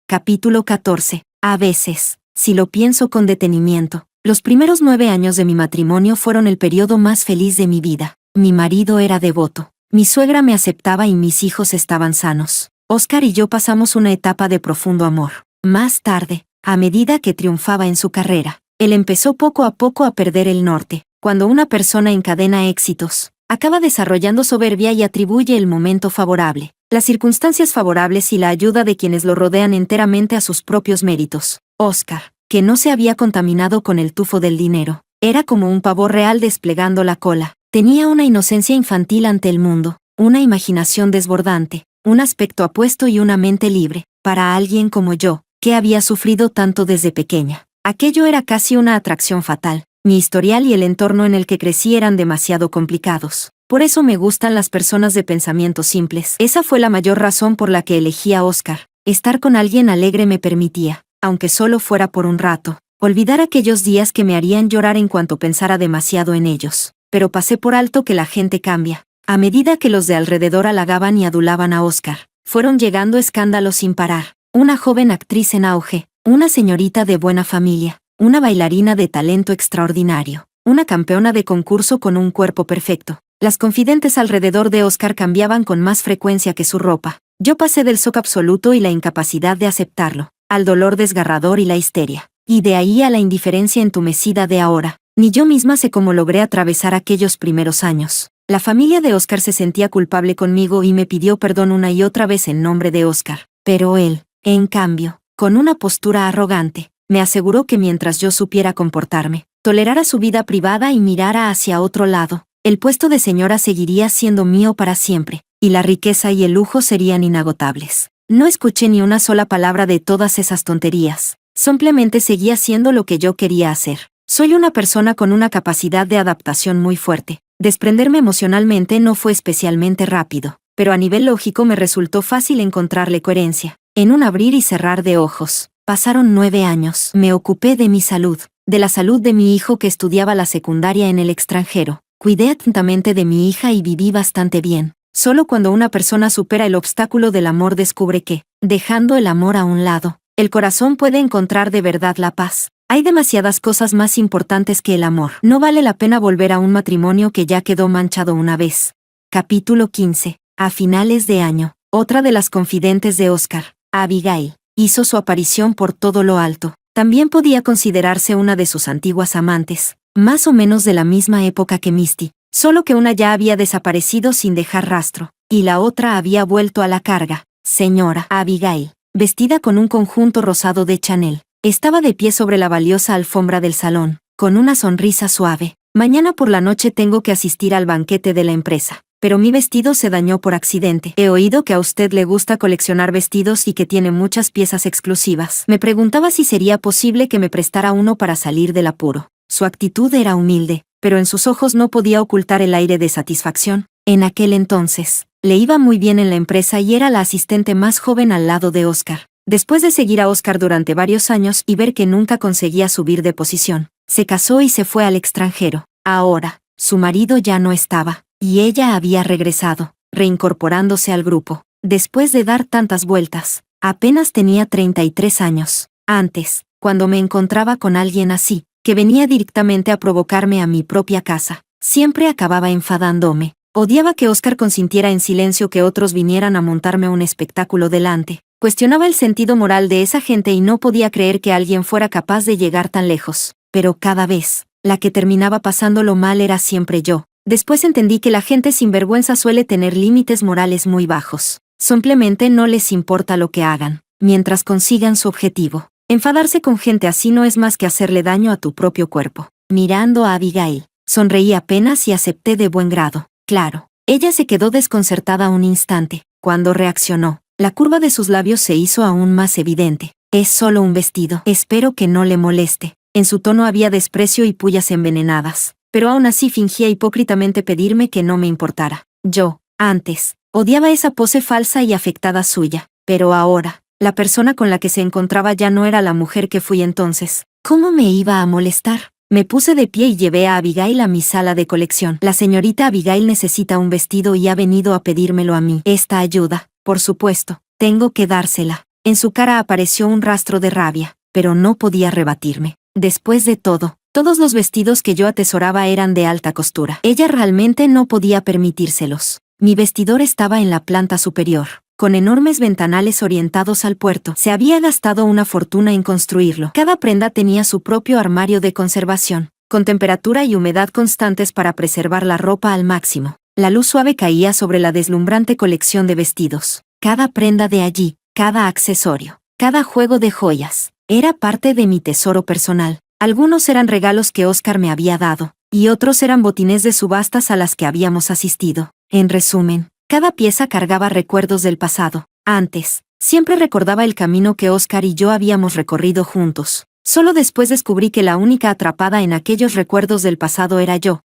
Capítulo 14. A veces, si lo pienso con detenimiento, los primeros 9 años de mi matrimonio fueron el periodo más feliz de mi vida. Mi marido era devoto, mi suegra me aceptaba y mis hijos estaban sanos. Oscar y yo pasamos una etapa de profundo amor. Más tarde, a medida que triunfaba en su carrera, él empezó poco a poco a perder el norte. Cuando una persona encadena éxitos, acaba desarrollando soberbia y atribuye el momento favorable, las circunstancias favorables y la ayuda de quienes lo rodean enteramente a sus propios méritos. Oscar, que no se había contaminado con el tufo del dinero, era como un pavo real desplegando la cola. Tenía una inocencia infantil ante el mundo, una imaginación desbordante, un aspecto apuesto y una mente libre. Para alguien como yo, que había sufrido tanto desde pequeña, aquello era casi una atracción fatal. Mi historial y el entorno en el que crecí eran demasiado complicados. Por eso me gustan las personas de pensamientos simples. Esa fue la mayor razón por la que elegí a Oscar. Estar con alguien alegre me permitía, aunque solo fuera por un rato, olvidar aquellos días que me harían llorar en cuanto pensara demasiado en ellos. Pero pasé por alto que la gente cambia. A medida que los de alrededor halagaban y adulaban a Oscar, fueron llegando escándalos sin parar. Una joven actriz en auge, una señorita de buena familia, una bailarina de talento extraordinario, una campeona de concurso con un cuerpo perfecto. Las confidentes alrededor de Oscar cambiaban con más frecuencia que su ropa. Yo pasé del shock absoluto y la incapacidad de aceptarlo, al dolor desgarrador y la histeria, y de ahí a la indiferencia entumecida de ahora. Ni yo misma sé cómo logré atravesar aquellos primeros años. La familia de Oscar se sentía culpable conmigo y me pidió perdón una y otra vez en nombre de Oscar. Pero él, en cambio, con una postura arrogante, me aseguró que mientras yo supiera comportarme, tolerara su vida privada y mirara hacia otro lado, el puesto de señora seguiría siendo mío para siempre, y la riqueza y el lujo serían inagotables. No escuché ni una sola palabra de todas esas tonterías. Simplemente seguí haciendo lo que yo quería hacer. Soy una persona con una capacidad de adaptación muy fuerte. Desprenderme emocionalmente no fue especialmente rápido, pero a nivel lógico me resultó fácil encontrarle coherencia. En un abrir y cerrar de ojos, pasaron 9 años. Me ocupé de mi salud, de la salud de mi hijo que estudiaba la secundaria en el extranjero. Cuidé atentamente de mi hija y viví bastante bien. Solo cuando una persona supera el obstáculo del amor descubre que, dejando el amor a un lado, el corazón puede encontrar de verdad la paz. Hay demasiadas cosas más importantes que el amor. No vale la pena volver a un matrimonio que ya quedó manchado una vez. Capítulo 15. A finales de año, otra de las confidentes de Oscar, Abigail, hizo su aparición por todo lo alto. También podía considerarse una de sus antiguas amantes, más o menos de la misma época que Misty, solo que una ya había desaparecido sin dejar rastro, y la otra había vuelto a la carga. Señora Abigail, vestida con un conjunto rosado de Chanel, estaba de pie sobre la valiosa alfombra del salón, con una sonrisa suave. Mañana por la noche tengo que asistir al banquete de la empresa, pero mi vestido se dañó por accidente. He oído que a usted le gusta coleccionar vestidos y que tiene muchas piezas exclusivas. Me preguntaba si sería posible que me prestara uno para salir del apuro. Su actitud era humilde, pero en sus ojos no podía ocultar el aire de satisfacción. En aquel entonces, le iba muy bien en la empresa y era la asistente más joven al lado de Oscar. Después de seguir a Oscar durante varios años y ver que nunca conseguía subir de posición, se casó y se fue al extranjero. Ahora, su marido ya no estaba, y ella había regresado, reincorporándose al grupo. Después de dar tantas vueltas, apenas tenía 33 años. Antes, cuando me encontraba con alguien así, que venía directamente a provocarme a mi propia casa, siempre acababa enfadándome. Odiaba que Oscar consintiera en silencio que otros vinieran a montarme un espectáculo delante. Cuestionaba el sentido moral de esa gente y no podía creer que alguien fuera capaz de llegar tan lejos. Pero cada vez, la que terminaba pasándolo mal era siempre yo. Después entendí que la gente sinvergüenza suele tener límites morales muy bajos. Simplemente no les importa lo que hagan, mientras consigan su objetivo. Enfadarse con gente así no es más que hacerle daño a tu propio cuerpo. mirando a Abigail. Sonreí apenas y acepté de buen grado. Claro. Ella se quedó desconcertada un instante. Cuando reaccionó, la curva de sus labios se hizo aún más evidente. Es solo un vestido. Espero que no le moleste. En su tono había desprecio y pullas envenenadas, pero aún así fingía hipócritamente pedirme que no me importara. Yo, antes, odiaba esa pose falsa y afectada suya, pero ahora, la persona con la que se encontraba ya no era la mujer que fui entonces. ¿Cómo me iba a molestar? Me puse de pie y llevé a Abigail a mi sala de colección. La señorita Abigail necesita un vestido y ha venido a pedírmelo a mí. Esta ayuda, por supuesto, tengo que dársela. En su cara apareció un rastro de rabia, pero no podía rebatirme. Después de todo, todos los vestidos que yo atesoraba eran de alta costura. Ella realmente no podía permitírselos. Mi vestidor estaba en la planta superior, con enormes ventanales orientados al puerto. Se había gastado una fortuna en construirlo. Cada prenda tenía su propio armario de conservación, con temperatura y humedad constantes para preservar la ropa al máximo. La luz suave caía sobre la deslumbrante colección de vestidos. Cada prenda de allí, cada accesorio, cada juego de joyas, era parte de mi tesoro personal. Algunos eran regalos que Oscar me había dado, y otros eran botines de subastas a las que habíamos asistido. En resumen, cada pieza cargaba recuerdos del pasado. Antes, siempre recordaba el camino que Oscar y yo habíamos recorrido juntos. Solo después descubrí que la única atrapada en aquellos recuerdos del pasado era yo.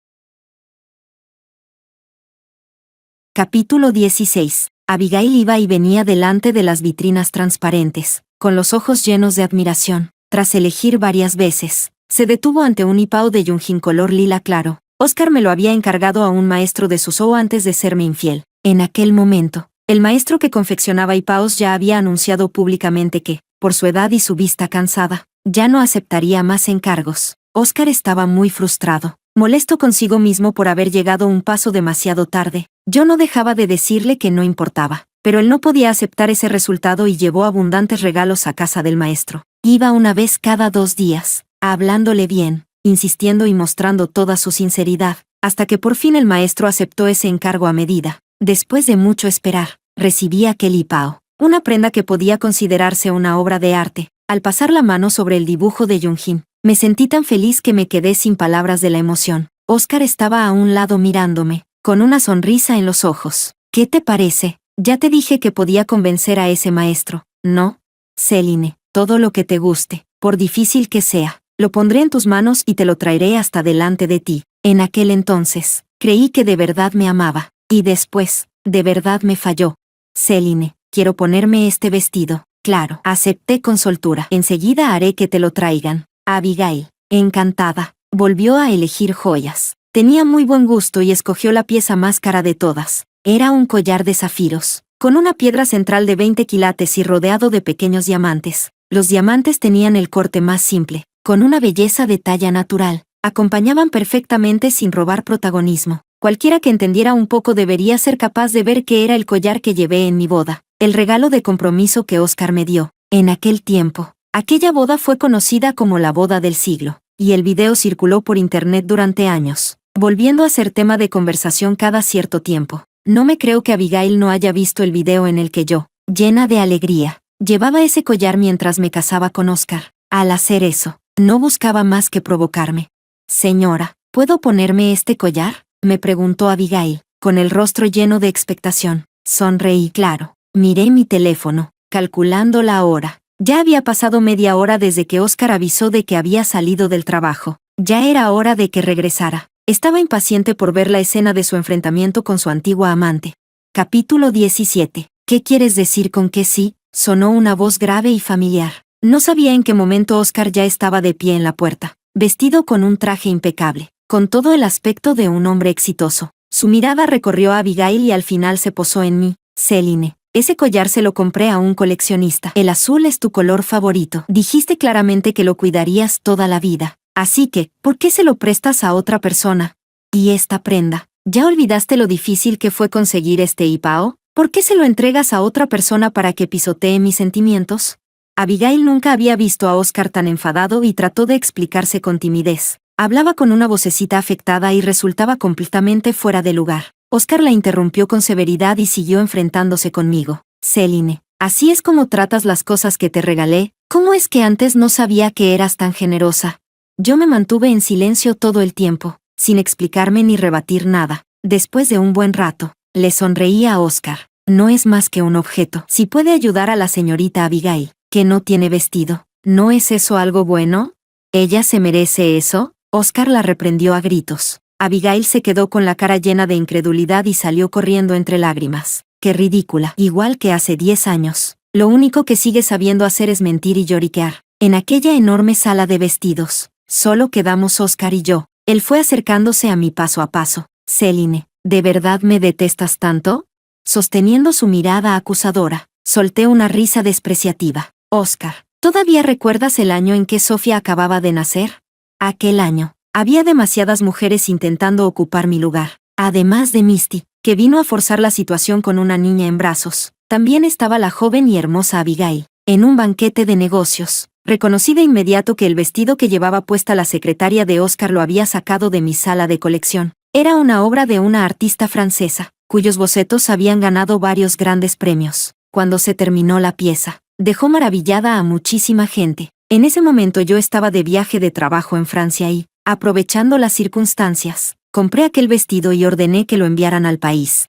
Capítulo 16. Abigail iba y venía delante de las vitrinas transparentes, con los ojos llenos de admiración. Tras elegir varias veces, se detuvo ante un hipao de yunjin color lila claro. Oscar me lo había encargado a un maestro de Suzhou antes de serme infiel. En aquel momento, el maestro que confeccionaba hipaos ya había anunciado públicamente que, por su edad y su vista cansada, ya no aceptaría más encargos. Oscar estaba muy frustrado, molesto consigo mismo por haber llegado un paso demasiado tarde. Yo no dejaba de decirle que no importaba, pero él no podía aceptar ese resultado y llevó abundantes regalos a casa del maestro. Iba una vez cada 2 días, hablándole bien, insistiendo y mostrando toda su sinceridad, hasta que por fin el maestro aceptó ese encargo a medida. Después de mucho esperar, recibí aquel hipao, una prenda que podía considerarse una obra de arte. Al pasar la mano sobre el dibujo de Yunjin, me sentí tan feliz que me quedé sin palabras de la emoción. Oscar estaba a un lado mirándome, con una sonrisa en los ojos. ¿Qué te parece? Ya te dije que podía convencer a ese maestro, ¿no? Céline, todo lo que te guste, por difícil que sea, lo pondré en tus manos y te lo traeré hasta delante de ti. En aquel entonces, creí que de verdad me amaba, y después, de verdad me falló. Céline, quiero ponerme este vestido. Claro, acepté con soltura. Enseguida haré que te lo traigan. Abigail, encantada, volvió a elegir joyas. Tenía muy buen gusto y escogió la pieza más cara de todas. Era un collar de zafiros, con una piedra central de 20 quilates y rodeado de pequeños diamantes. Los diamantes tenían el corte más simple, con una belleza de talla natural. Acompañaban perfectamente sin robar protagonismo. Cualquiera que entendiera un poco debería ser capaz de ver que era el collar que llevé en mi boda, el regalo de compromiso que Oscar me dio. En aquel tiempo, aquella boda fue conocida como la boda del siglo, y el video circuló por internet durante años, volviendo a ser tema de conversación cada cierto tiempo. No me creo que Abigail no haya visto el video en el que yo, llena de alegría, llevaba ese collar mientras me casaba con Oscar. Al hacer eso, no buscaba más que provocarme. Señora, ¿puedo ponerme este collar?, me preguntó Abigail, con el rostro lleno de expectación. Sonreí claro. Miré mi teléfono, calculando la hora. Ya había pasado media hora desde que Oscar avisó de que había salido del trabajo. Ya era hora de que regresara. Estaba impaciente por ver la escena de su enfrentamiento con su antigua amante. Capítulo 17. ¿Qué quieres decir con que sí?, sonó una voz grave y familiar. No sabía en qué momento Oscar ya estaba de pie en la puerta, vestido con un traje impecable, con todo el aspecto de un hombre exitoso. Su mirada recorrió a Abigail y al final se posó en mí. Céline, ese collar se lo compré a un coleccionista. El azul es tu color favorito. Dijiste claramente que lo cuidarías toda la vida. Así que, ¿por qué se lo prestas a otra persona? ¿Y esta prenda? ¿Ya olvidaste lo difícil que fue conseguir este hipao? ¿Por qué se lo entregas a otra persona para que pisotee mis sentimientos? Abigail nunca había visto a Oscar tan enfadado y trató de explicarse con timidez. Hablaba con una vocecita afectada y resultaba completamente fuera de lugar. Oscar la interrumpió con severidad y siguió enfrentándose conmigo. Céline, ¿así es como tratas las cosas que te regalé? ¿Cómo es que antes no sabía que eras tan generosa? Yo me mantuve en silencio todo el tiempo, sin explicarme ni rebatir nada. Después de un buen rato, le sonreí a Oscar. No es más que un objeto. Si puede ayudar a la señorita Abigail, que no tiene vestido, ¿no es eso algo bueno? ¿Ella se merece eso? Oscar la reprendió a gritos. Abigail se quedó con la cara llena de incredulidad y salió corriendo entre lágrimas. ¡Qué ridícula! Igual que hace 10 años. Lo único que sigue sabiendo hacer es mentir y lloriquear. En aquella enorme sala de vestidos, solo quedamos Oscar y yo. Él fue acercándose a mí paso a paso. Céline, ¿de verdad me detestas tanto? Sosteniendo su mirada acusadora, solté una risa despreciativa. Oscar, ¿todavía recuerdas el año en que Sofía acababa de nacer? Aquel año, había demasiadas mujeres intentando ocupar mi lugar. Además de Misty, que vino a forzar la situación con una niña en brazos, también estaba la joven y hermosa Abigail. En un banquete de negocios, reconocí de inmediato que el vestido que llevaba puesta la secretaria de Oscar lo había sacado de mi sala de colección. Era una obra de una artista francesa, cuyos bocetos habían ganado varios grandes premios. Cuando se terminó la pieza, dejó maravillada a muchísima gente. En ese momento yo estaba de viaje de trabajo en Francia y, aprovechando las circunstancias, compré aquel vestido y ordené que lo enviaran al país.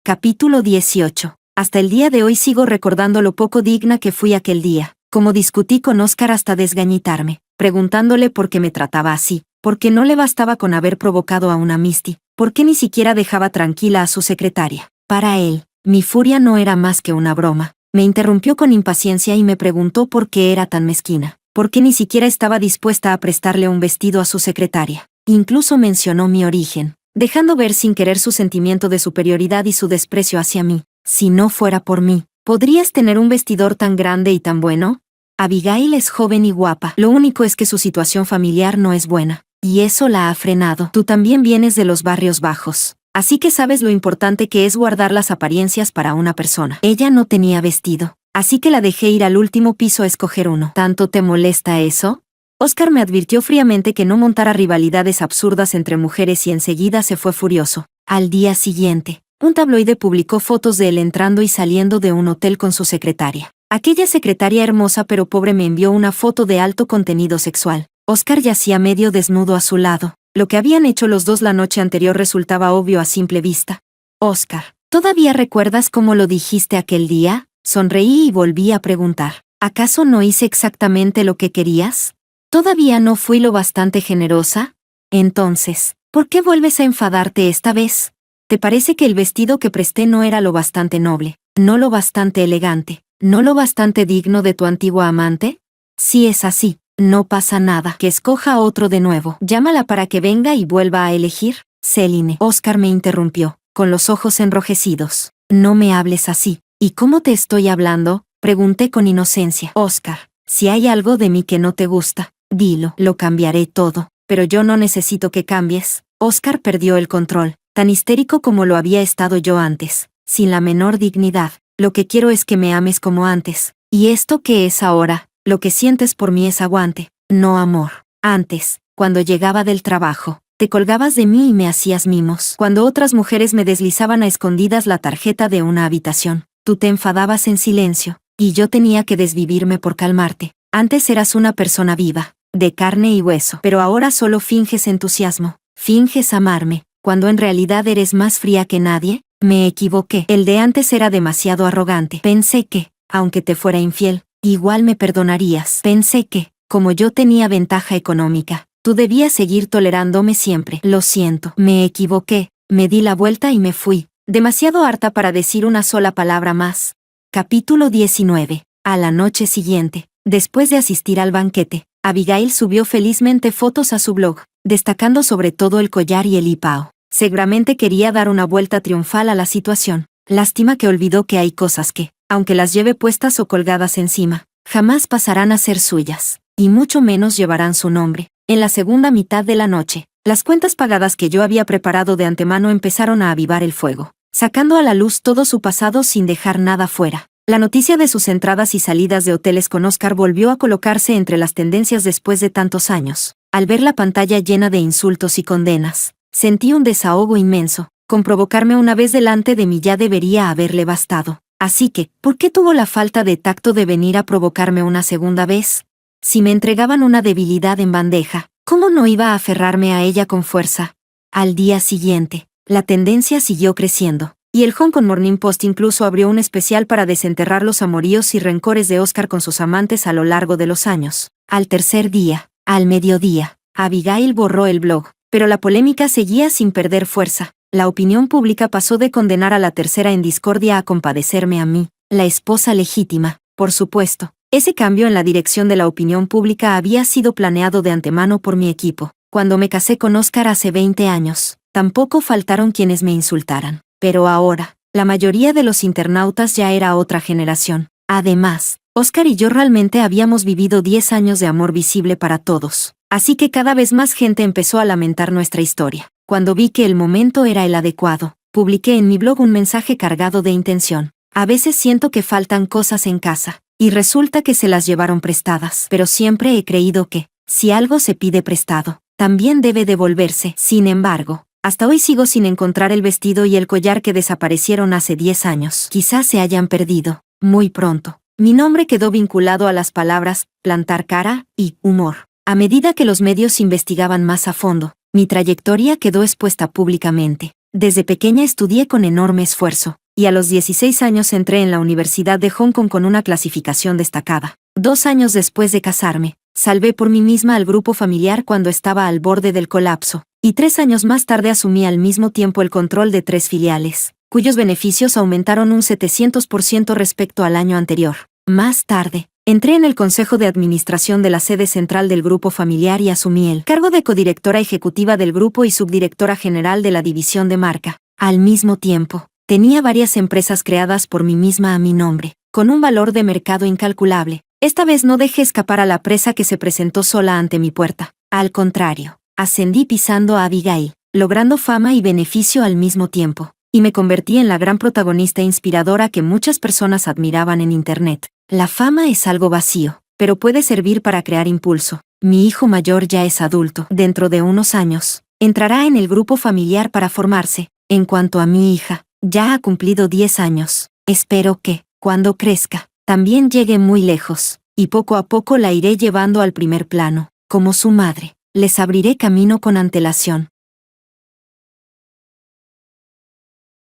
Capítulo 18. Hasta el día de hoy sigo recordando lo poco digna que fui aquel día, como discutí con Oscar hasta desgañitarme, preguntándole por qué me trataba así, por qué no le bastaba con haber provocado a una Misty, por qué ni siquiera dejaba tranquila a su secretaria. Para él, mi furia no era más que una broma. Me interrumpió con impaciencia y me preguntó por qué era tan mezquina, por qué ni siquiera estaba dispuesta a prestarle un vestido a su secretaria. Incluso mencionó mi origen, dejando ver sin querer su sentimiento de superioridad y su desprecio hacia mí. Si no fuera por mí, ¿podrías tener un vestidor tan grande y tan bueno? Abigail es joven y guapa, lo único es que su situación familiar no es buena, y eso la ha frenado. Tú también vienes de los barrios bajos, así que sabes lo importante que es guardar las apariencias para una persona. Ella no tenía vestido, así que la dejé ir al último piso a escoger uno. ¿Tanto te molesta eso? Oscar me advirtió fríamente que no montara rivalidades absurdas entre mujeres y enseguida se fue furioso. Al día siguiente, un tabloide publicó fotos de él entrando y saliendo de un hotel con su secretaria. Aquella secretaria hermosa pero pobre me envió una foto de alto contenido sexual. Oscar yacía medio desnudo a su lado. Lo que habían hecho los dos la noche anterior resultaba obvio a simple vista. Oscar, ¿todavía recuerdas cómo lo dijiste aquel día? Sonreí y volví a preguntar. ¿Acaso no hice exactamente lo que querías? ¿Todavía no fui lo bastante generosa? Entonces, ¿por qué vuelves a enfadarte esta vez? ¿Te parece que el vestido que presté no era lo bastante noble, no lo bastante elegante, no lo bastante digno de tu antigua amante? Si es así, no pasa nada, que escoja otro de nuevo. Llámala para que venga y vuelva a elegir. Céline. Oscar me interrumpió, con los ojos enrojecidos. No me hables así. ¿Y cómo te estoy hablando? Pregunté con inocencia. Oscar, si hay algo de mí que no te gusta, dilo. Lo cambiaré todo, pero yo no necesito que cambies. Oscar perdió el control, tan histérico como lo había estado yo antes, sin la menor dignidad. Lo que quiero es que me ames como antes. ¿Y esto qué es ahora? Lo que sientes por mí es aguante, no amor. Antes, cuando llegaba del trabajo, te colgabas de mí y me hacías mimos. Cuando otras mujeres me deslizaban a escondidas la tarjeta de una habitación, tú te enfadabas en silencio, y yo tenía que desvivirme por calmarte. Antes eras una persona viva, de carne y hueso, pero ahora solo finges entusiasmo, finges amarme, cuando en realidad eres más fría que nadie. Me equivoqué. El de antes era demasiado arrogante. Pensé que, aunque te fuera infiel, igual me perdonarías. Pensé que, como yo tenía ventaja económica, tú debías seguir tolerándome siempre. Lo siento. Me equivoqué. Me di la vuelta y me fui, demasiado harta para decir una sola palabra más. Capítulo 19. A la noche siguiente, después de asistir al banquete, Abigail subió felizmente fotos a su blog, destacando sobre todo el collar y el hipao. Seguramente quería dar una vuelta triunfal a la situación. Lástima que olvidó que hay cosas que, aunque las lleve puestas o colgadas encima, jamás pasarán a ser suyas, y mucho menos llevarán su nombre. En la segunda mitad de la noche, las cuentas pagadas que yo había preparado de antemano empezaron a avivar el fuego, sacando a la luz todo su pasado sin dejar nada fuera. La noticia de sus entradas y salidas de hoteles con Oscar volvió a colocarse entre las tendencias después de tantos años. Al ver la pantalla llena de insultos y condenas, sentí un desahogo inmenso. Con provocarme una vez delante de mí ya debería haberle bastado. Así que, ¿por qué tuvo la falta de tacto de venir a provocarme una segunda vez? Si me entregaban una debilidad en bandeja, ¿cómo no iba a aferrarme a ella con fuerza? Al día siguiente, la tendencia siguió creciendo, y el Hong Kong Morning Post incluso abrió un especial para desenterrar los amoríos y rencores de Oscar con sus amantes a lo largo de los años. Al tercer día, al mediodía, Abigail borró el blog, pero la polémica seguía sin perder fuerza. La opinión pública pasó de condenar a la tercera en discordia a compadecerme a mí, la esposa legítima. Por supuesto, ese cambio en la dirección de la opinión pública había sido planeado de antemano por mi equipo. Cuando me casé con Oscar hace 20 años, tampoco faltaron quienes me insultaran. Pero ahora, la mayoría de los internautas ya era otra generación. Además, Oscar y yo realmente habíamos vivido 10 años de amor visible para todos. Así que cada vez más gente empezó a lamentar nuestra historia. Cuando vi que el momento era el adecuado, publiqué en mi blog un mensaje cargado de intención. A veces siento que faltan cosas en casa, y resulta que se las llevaron prestadas. Pero siempre he creído que, si algo se pide prestado, también debe devolverse. Sin embargo, hasta hoy sigo sin encontrar el vestido y el collar que desaparecieron hace 10 años. Quizás se hayan perdido, muy pronto. Mi nombre quedó vinculado a las palabras plantar cara y humor. A medida que los medios investigaban más a fondo, mi trayectoria quedó expuesta públicamente. Desde pequeña estudié con enorme esfuerzo, y a los 16 años entré en la Universidad de Hong Kong con una clasificación destacada. 2 años después de casarme, salvé por mí misma al grupo familiar cuando estaba al borde del colapso, y 3 años más tarde asumí al mismo tiempo el control de 3 filiales, cuyos beneficios aumentaron un 700% respecto al año anterior. Más tarde, entré en el Consejo de Administración de la sede central del grupo familiar y asumí el cargo de codirectora ejecutiva del grupo y subdirectora general de la división de marca. Al mismo tiempo, tenía varias empresas creadas por mí misma a mi nombre, con un valor de mercado incalculable. Esta vez no dejé escapar a la presa que se presentó sola ante mi puerta. Al contrario, ascendí pisando a Abigail, logrando fama y beneficio al mismo tiempo, y me convertí en la gran protagonista inspiradora que muchas personas admiraban en Internet. La fama es algo vacío, pero puede servir para crear impulso. Mi hijo mayor ya es adulto. Dentro de unos años, entrará en el grupo familiar para formarse. En cuanto a mi hija, ya ha cumplido 10 años. Espero que, cuando crezca, también llegue muy lejos, y poco a poco la iré llevando al primer plano. Como su madre, les abriré camino con antelación.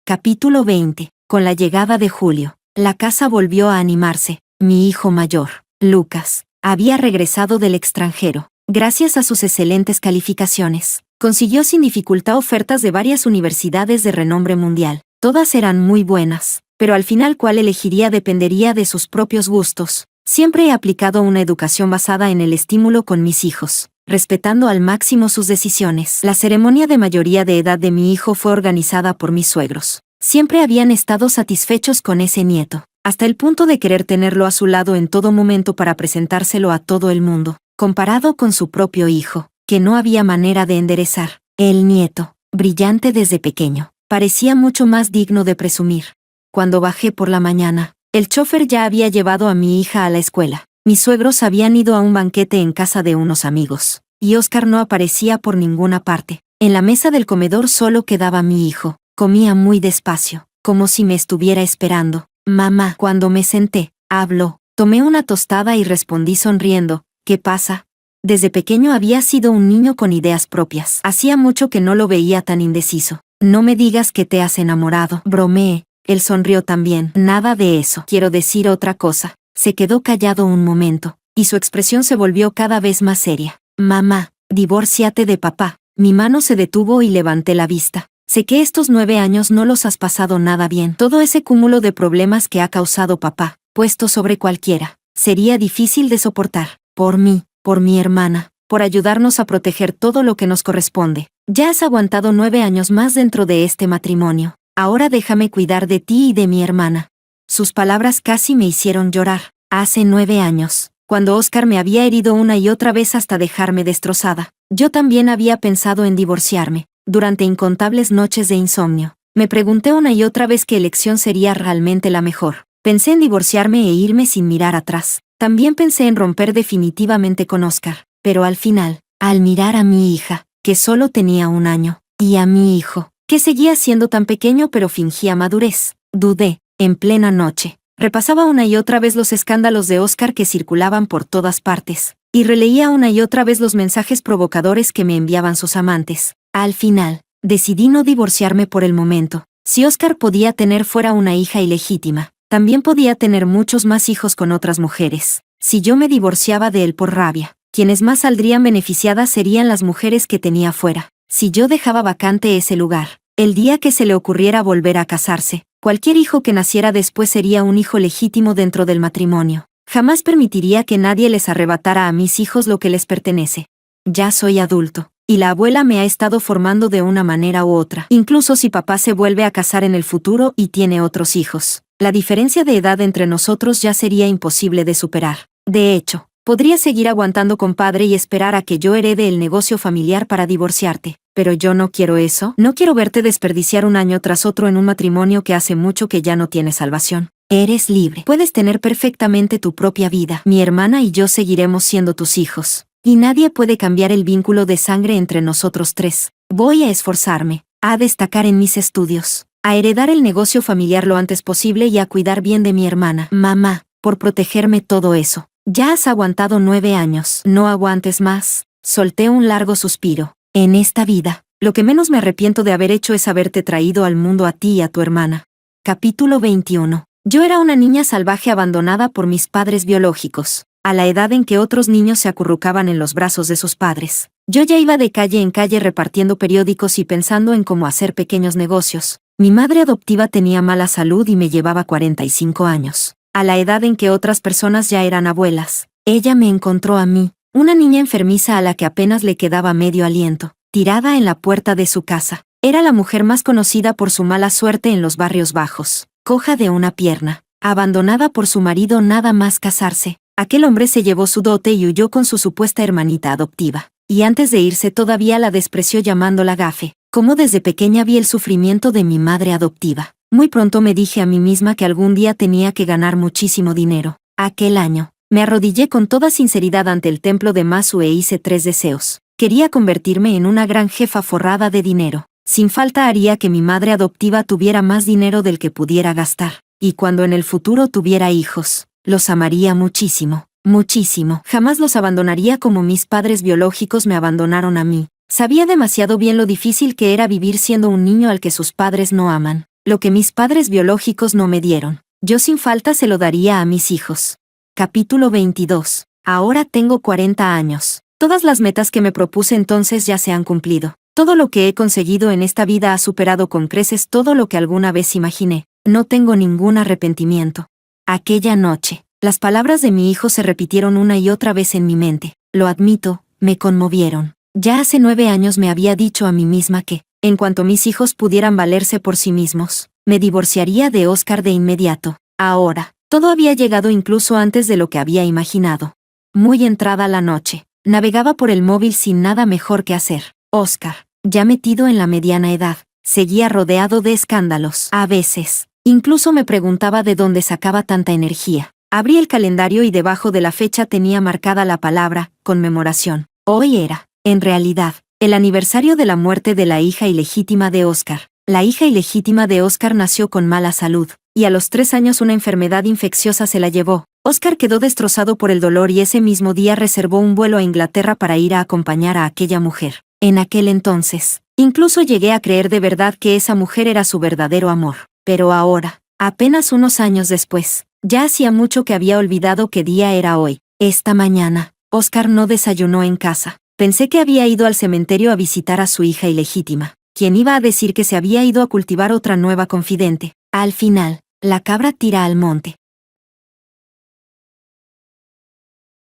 Capítulo 20. Con la llegada de julio, la casa volvió a animarse. Mi hijo mayor, Lucas, había regresado del extranjero. Gracias a sus excelentes calificaciones, consiguió sin dificultad ofertas de varias universidades de renombre mundial. Todas eran muy buenas, pero al final cuál elegiría dependería de sus propios gustos. Siempre he aplicado una educación basada en el estímulo con mis hijos, respetando al máximo sus decisiones. La ceremonia de mayoría de edad de mi hijo fue organizada por mis suegros. Siempre habían estado satisfechos con ese nieto, hasta el punto de querer tenerlo a su lado en todo momento para presentárselo a todo el mundo, comparado con su propio hijo, que no había manera de enderezar. El nieto, brillante desde pequeño, parecía mucho más digno de presumir. Cuando bajé por la mañana, el chofer ya había llevado a mi hija a la escuela. Mis suegros habían ido a un banquete en casa de unos amigos, y Oscar no aparecía por ninguna parte. En la mesa del comedor solo quedaba mi hijo. Comía muy despacio, como si me estuviera esperando. Mamá, cuando me senté, habló. Tomé una tostada y respondí sonriendo. ¿Qué pasa? Desde pequeño había sido un niño con ideas propias. Hacía mucho que no lo veía tan indeciso. No me digas que te has enamorado. Bromeé. Él sonrió también. Nada de eso. Quiero decir otra cosa. Se quedó callado un momento, y su expresión se volvió cada vez más seria. Mamá, divórciate de papá. Mi mano se detuvo y levanté la vista. Sé que estos 9 años no los has pasado nada bien. Todo ese cúmulo de problemas que ha causado papá, puesto sobre cualquiera, sería difícil de soportar. Por mí, por mi hermana, por ayudarnos a proteger todo lo que nos corresponde. Ya has aguantado 9 años más dentro de este matrimonio. Ahora déjame cuidar de ti y de mi hermana. Sus palabras casi me hicieron llorar. Hace 9 años, cuando Oscar me había herido una y otra vez hasta dejarme destrozada, yo también había pensado en divorciarme. Durante incontables noches de insomnio, me pregunté una y otra vez qué elección sería realmente la mejor. Pensé en divorciarme e irme sin mirar atrás. También pensé en romper definitivamente con Oscar. Pero al final, al mirar a mi hija, que solo tenía 1 año, y a mi hijo, que seguía siendo tan pequeño pero fingía madurez, dudé. en plena noche. Repasaba una y otra vez los escándalos de Oscar que circulaban por todas partes, y releía una y otra vez los mensajes provocadores que me enviaban sus amantes. Al final, decidí no divorciarme por el momento. Si Oscar podía tener fuera una hija ilegítima, también podía tener muchos más hijos con otras mujeres. Si yo me divorciaba de él por rabia, quienes más saldrían beneficiadas serían las mujeres que tenía fuera. Si yo dejaba vacante ese lugar, el día que se le ocurriera volver a casarse, cualquier hijo que naciera después sería un hijo legítimo dentro del matrimonio. Jamás permitiría que nadie les arrebatara a mis hijos lo que les pertenece. Ya soy adulto, y la abuela me ha estado formando de una manera u otra. Incluso si papá se vuelve a casar en el futuro y tiene otros hijos, la diferencia de edad entre nosotros ya sería imposible de superar. De hecho, podría seguir aguantando con padre y esperar a que yo herede el negocio familiar para divorciarte. Pero yo no quiero eso. No quiero verte desperdiciar un año tras otro en un matrimonio que hace mucho que ya no tiene salvación. Eres libre. Puedes tener perfectamente tu propia vida. Mi hermana y yo seguiremos siendo tus hijos. Y nadie puede cambiar el vínculo de sangre entre nosotros tres. Voy a esforzarme, a destacar en mis estudios, a heredar el negocio familiar lo antes posible y a cuidar bien de mi hermana. Mamá, por protegerme todo eso. Ya has aguantado 9 años. No aguantes más. Solté un largo suspiro. En esta vida, lo que menos me arrepiento de haber hecho es haberte traído al mundo a ti y a tu hermana. Capítulo 21. Yo era una niña salvaje abandonada por mis padres biológicos, a la edad en que otros niños se acurrucaban en los brazos de sus padres. Yo ya iba de calle en calle repartiendo periódicos y pensando en cómo hacer pequeños negocios. Mi madre adoptiva tenía mala salud y me llevaba 45 años. A la edad en que otras personas ya eran abuelas, ella me encontró a mí, una niña enfermiza a la que apenas le quedaba medio aliento, tirada en la puerta de su casa. Era la mujer más conocida por su mala suerte en los barrios bajos, coja de una pierna, abandonada por su marido nada más casarse. Aquel hombre se llevó su dote y huyó con su supuesta hermanita adoptiva, y antes de irse todavía la despreció llamándola gafe. Como desde pequeña vi el sufrimiento de mi madre adoptiva, muy pronto me dije a mí misma que algún día tenía que ganar muchísimo dinero. Aquel año, me arrodillé con toda sinceridad ante el templo de Masu e hice 3 deseos. Quería convertirme en una gran jefa forrada de dinero. Sin falta haría que mi madre adoptiva tuviera más dinero del que pudiera gastar. Y cuando en el futuro tuviera hijos, los amaría muchísimo, muchísimo. Jamás los abandonaría como mis padres biológicos me abandonaron a mí. Sabía demasiado bien lo difícil que era vivir siendo un niño al que sus padres no aman. Lo que mis padres biológicos no me dieron, yo sin falta se lo daría a mis hijos. Capítulo 22. Ahora tengo 40 años. Todas las metas que me propuse entonces ya se han cumplido. Todo lo que he conseguido en esta vida ha superado con creces todo lo que alguna vez imaginé. No tengo ningún arrepentimiento. Aquella noche, las palabras de mi hijo se repitieron una y otra vez en mi mente. Lo admito, me conmovieron. Ya hace 9 años me había dicho a mí misma que, en cuanto mis hijos pudieran valerse por sí mismos, me divorciaría de Oscar de inmediato. Ahora, todo había llegado incluso antes de lo que había imaginado. Muy entrada la noche, navegaba por el móvil sin nada mejor que hacer. Oscar, ya metido en la mediana edad, seguía rodeado de escándalos. A veces, incluso me preguntaba de dónde sacaba tanta energía. Abrí el calendario y debajo de la fecha tenía marcada la palabra conmemoración. Hoy era, en realidad, el aniversario de la muerte de la hija ilegítima de Oscar. La hija ilegítima de Oscar nació con mala salud, y a los 3 años una enfermedad infecciosa se la llevó. Oscar quedó destrozado por el dolor y ese mismo día reservó un vuelo a Inglaterra para ir a acompañar a aquella mujer. En aquel entonces, incluso llegué a creer de verdad que esa mujer era su verdadero amor. Pero ahora, apenas unos años después, ya hacía mucho que había olvidado qué día era hoy. Esta mañana, Oscar no desayunó en casa. Pensé que había ido al cementerio a visitar a su hija ilegítima. ¿Quién iba a decir que se había ido a cultivar otra nueva confidente? Al final, la cabra tira al monte.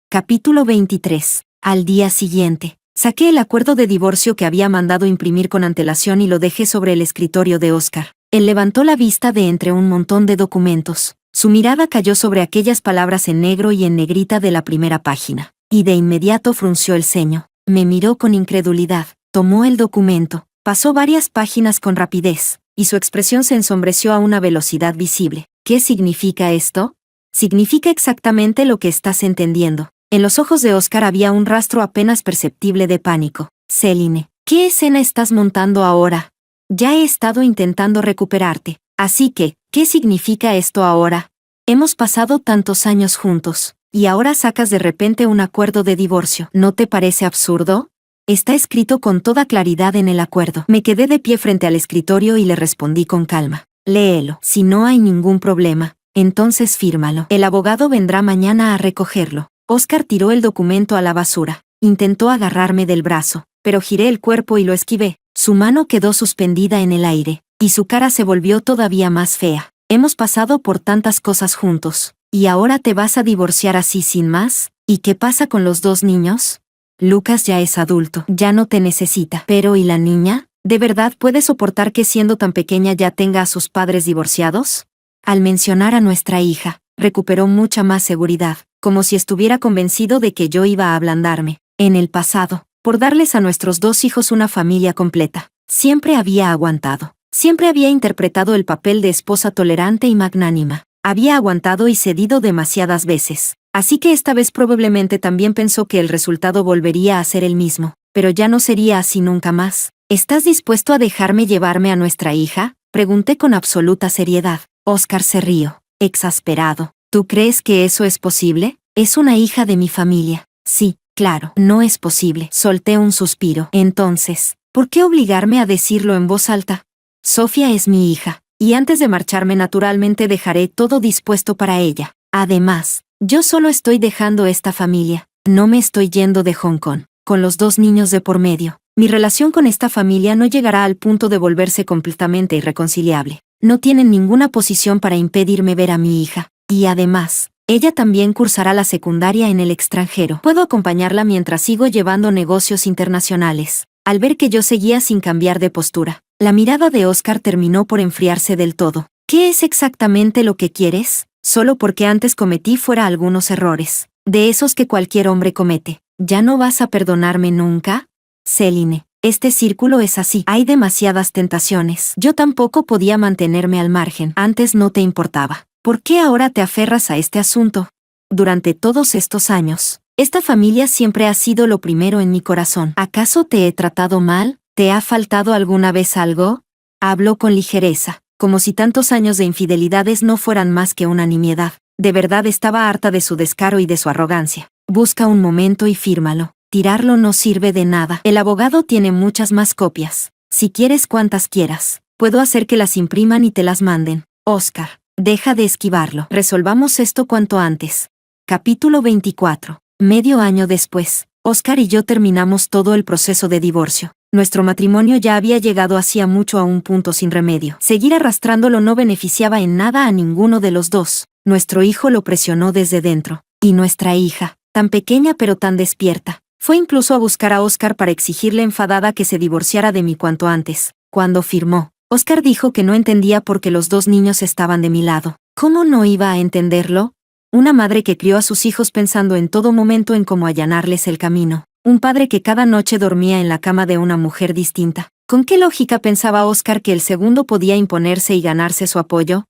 Capítulo 23. Al día siguiente, saqué el acuerdo de divorcio que había mandado imprimir con antelación y lo dejé sobre el escritorio de Oscar. Él levantó la vista de entre un montón de documentos. Su mirada cayó sobre aquellas palabras en negro y en negrita de la primera página, y de inmediato frunció el ceño. Me miró con incredulidad, tomó el documento, pasó varias páginas con rapidez, y su expresión se ensombreció a una velocidad visible. ¿Qué significa esto? Significa exactamente lo que estás entendiendo. En los ojos de Oscar había un rastro apenas perceptible de pánico. Céline, ¿qué escena estás montando ahora? Ya he estado intentando recuperarte, así que, ¿Qué significa esto ahora? Hemos pasado tantos años juntos, y ahora sacas de repente un acuerdo de divorcio. ¿No te parece absurdo? Está escrito con toda claridad en el acuerdo. Me quedé de pie frente al escritorio y le respondí con calma. Léelo. Si no hay ningún problema, entonces fírmalo. El abogado vendrá mañana a recogerlo. Oscar tiró el documento a la basura. Intentó agarrarme del brazo, pero giré el cuerpo y lo esquivé. Su mano quedó suspendida en el aire, y su cara se volvió todavía más fea. Hemos pasado por tantas cosas juntos, ¿y ahora te vas a divorciar así sin más? ¿Y qué pasa con los 2 niños? Lucas ya es adulto, ya no te necesita. Pero ¿y la niña? ¿De verdad puede soportar que siendo tan pequeña ya tenga a sus padres divorciados? Al mencionar a nuestra hija, recuperó mucha más seguridad, como si estuviera convencido de que yo iba a ablandarme. En el pasado, por darles a nuestros 2 hijos una familia completa, siempre había aguantado. Siempre había interpretado el papel de esposa tolerante y magnánima. Había aguantado y cedido demasiadas veces. Así que esta vez probablemente también pensó que el resultado volvería a ser el mismo, pero ya no sería así nunca más. ¿Estás dispuesto a dejarme llevarme a nuestra hija? Pregunté con absoluta seriedad. Oscar se rió, exasperado. ¿Tú crees que eso es posible? Es una hija de mi familia. Sí, claro, no es posible. Solté un suspiro. Entonces, ¿por qué obligarme a decirlo en voz alta? Sofía es mi hija, y antes de marcharme naturalmente dejaré todo dispuesto para ella. Además, yo solo estoy dejando esta familia, no me estoy yendo de Hong Kong, con los 2 niños de por medio. Mi relación con esta familia no llegará al punto de volverse completamente irreconciliable. No tienen ninguna posición para impedirme ver a mi hija, y además, ella también cursará la secundaria en el extranjero. Puedo acompañarla mientras sigo llevando negocios internacionales. Al ver que yo seguía sin cambiar de postura, la mirada de Oscar terminó por enfriarse del todo. ¿Qué es exactamente lo que quieres? Solo porque antes cometí fuera algunos errores, de esos que cualquier hombre comete. ¿Ya no vas a perdonarme nunca? Céline, este círculo es así. Hay demasiadas tentaciones. Yo tampoco podía mantenerme al margen. Antes no te importaba. ¿Por qué ahora te aferras a este asunto? Durante todos estos años, esta familia siempre ha sido lo primero en mi corazón. ¿Acaso te he tratado mal? ¿Te ha faltado alguna vez algo? Habló con ligereza, como si tantos años de infidelidades no fueran más que una nimiedad. De verdad estaba harta de su descaro y de su arrogancia. Busca un momento y fírmalo. Tirarlo no sirve de nada. El abogado tiene muchas más copias. Si quieres cuantas quieras, puedo hacer que las impriman y te las manden. Oscar, deja de esquivarlo. Resolvamos esto cuanto antes. Capítulo 24. Medio año después, Oscar y yo terminamos todo el proceso de divorcio. Nuestro matrimonio ya había llegado hacía mucho a un punto sin remedio. Seguir arrastrándolo no beneficiaba en nada a ninguno de los 2. Nuestro hijo lo presionó desde dentro. Y nuestra hija, tan pequeña pero tan despierta, fue incluso a buscar a Oscar para exigirle enfadada que se divorciara de mí cuanto antes. Cuando firmó, Oscar dijo que no entendía por qué los 2 niños estaban de mi lado. ¿Cómo no iba a entenderlo? Una madre que crió a sus hijos pensando en todo momento en cómo allanarles el camino. Un padre que cada noche dormía en la cama de una mujer distinta. ¿Con qué lógica pensaba Oscar que el segundo podía imponerse y ganarse su apoyo?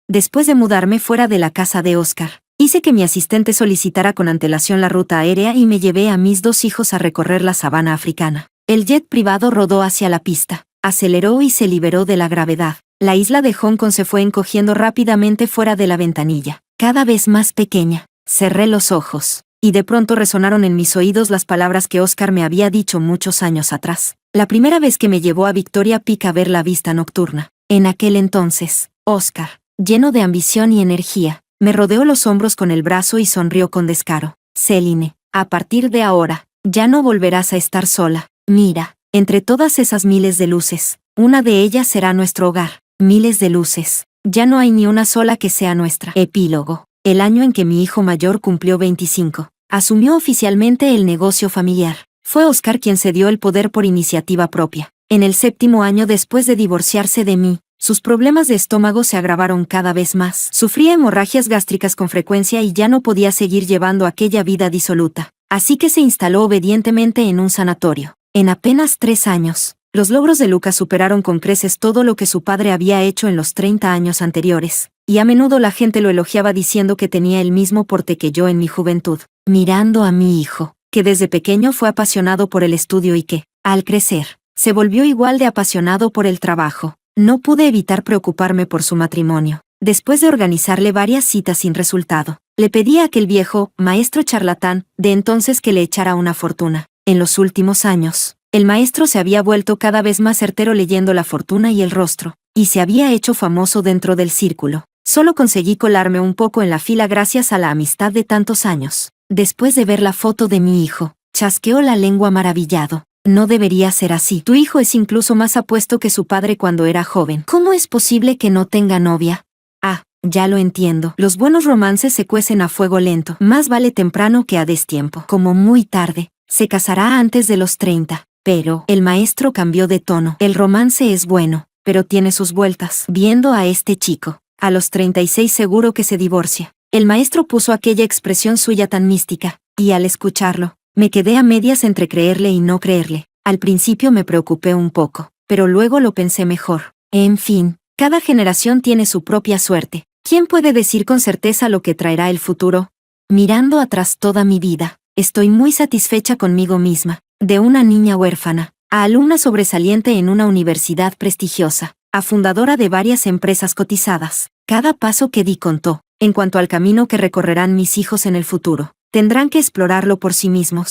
Después de mudarme fuera de la casa de Oscar, hice que mi asistente solicitara con antelación la ruta aérea y me llevé a mis 2 hijos a recorrer la sabana africana. El jet privado rodó hacia la pista, aceleró y se liberó de la gravedad. La isla de Hong Kong se fue encogiendo rápidamente fuera de la ventanilla, cada vez más pequeña. Cerré los ojos, y de pronto resonaron en mis oídos las palabras que Oscar me había dicho muchos años atrás. La primera vez que me llevó a Victoria Peak a ver la vista nocturna. En aquel entonces, Oscar, lleno de ambición y energía, me rodeó los hombros con el brazo y sonrió con descaro. Céline, a partir de ahora, ya no volverás a estar sola. Mira, entre todas esas miles de luces, una de ellas será nuestro hogar. Miles de luces. Ya no hay ni una sola que sea nuestra. Epílogo. El año en que mi hijo mayor cumplió 25, asumió oficialmente el negocio familiar. Fue Oscar quien cedió el poder por iniciativa propia. En el 7º año después de divorciarse de mí, sus problemas de estómago se agravaron cada vez más. Sufría hemorragias gástricas con frecuencia y ya no podía seguir llevando aquella vida disoluta. Así que se instaló obedientemente en un sanatorio. En apenas 3 años, los logros de Lucas superaron con creces todo lo que su padre había hecho en los 30 años anteriores, y a menudo la gente lo elogiaba diciendo que tenía el mismo porte que yo en mi juventud. Mirando a mi hijo, que desde pequeño fue apasionado por el estudio y que, al crecer, se volvió igual de apasionado por el trabajo, no pude evitar preocuparme por su matrimonio. Después de organizarle varias citas sin resultado, le pedí a aquel viejo, maestro charlatán, de entonces que le echara una fortuna. En los últimos años, el maestro se había vuelto cada vez más certero leyendo la fortuna y el rostro, y se había hecho famoso dentro del círculo. Solo conseguí colarme un poco en la fila gracias a la amistad de tantos años. Después de ver la foto de mi hijo, chasqueó la lengua maravillado. No debería ser así. Tu hijo es incluso más apuesto que su padre cuando era joven. ¿Cómo es posible que no tenga novia? Ah, ya lo entiendo. Los buenos romances se cuecen a fuego lento. Más vale temprano que a destiempo. Como muy tarde. Se casará antes de los 30. Pero, el maestro cambió de tono. El romance es bueno, pero tiene sus vueltas. Viendo a este chico, a los 36 seguro que se divorcia. El maestro puso aquella expresión suya tan mística, y al escucharlo, me quedé a medias entre creerle y no creerle. Al principio me preocupé un poco, pero luego lo pensé mejor. En fin, cada generación tiene su propia suerte. ¿Quién puede decir con certeza lo que traerá el futuro? Mirando atrás toda mi vida, estoy muy satisfecha conmigo misma. De una niña huérfana, a alumna sobresaliente en una universidad prestigiosa, a fundadora de varias empresas cotizadas. Cada paso que di contó. En cuanto al camino que recorrerán mis hijos en el futuro, tendrán que explorarlo por sí mismos.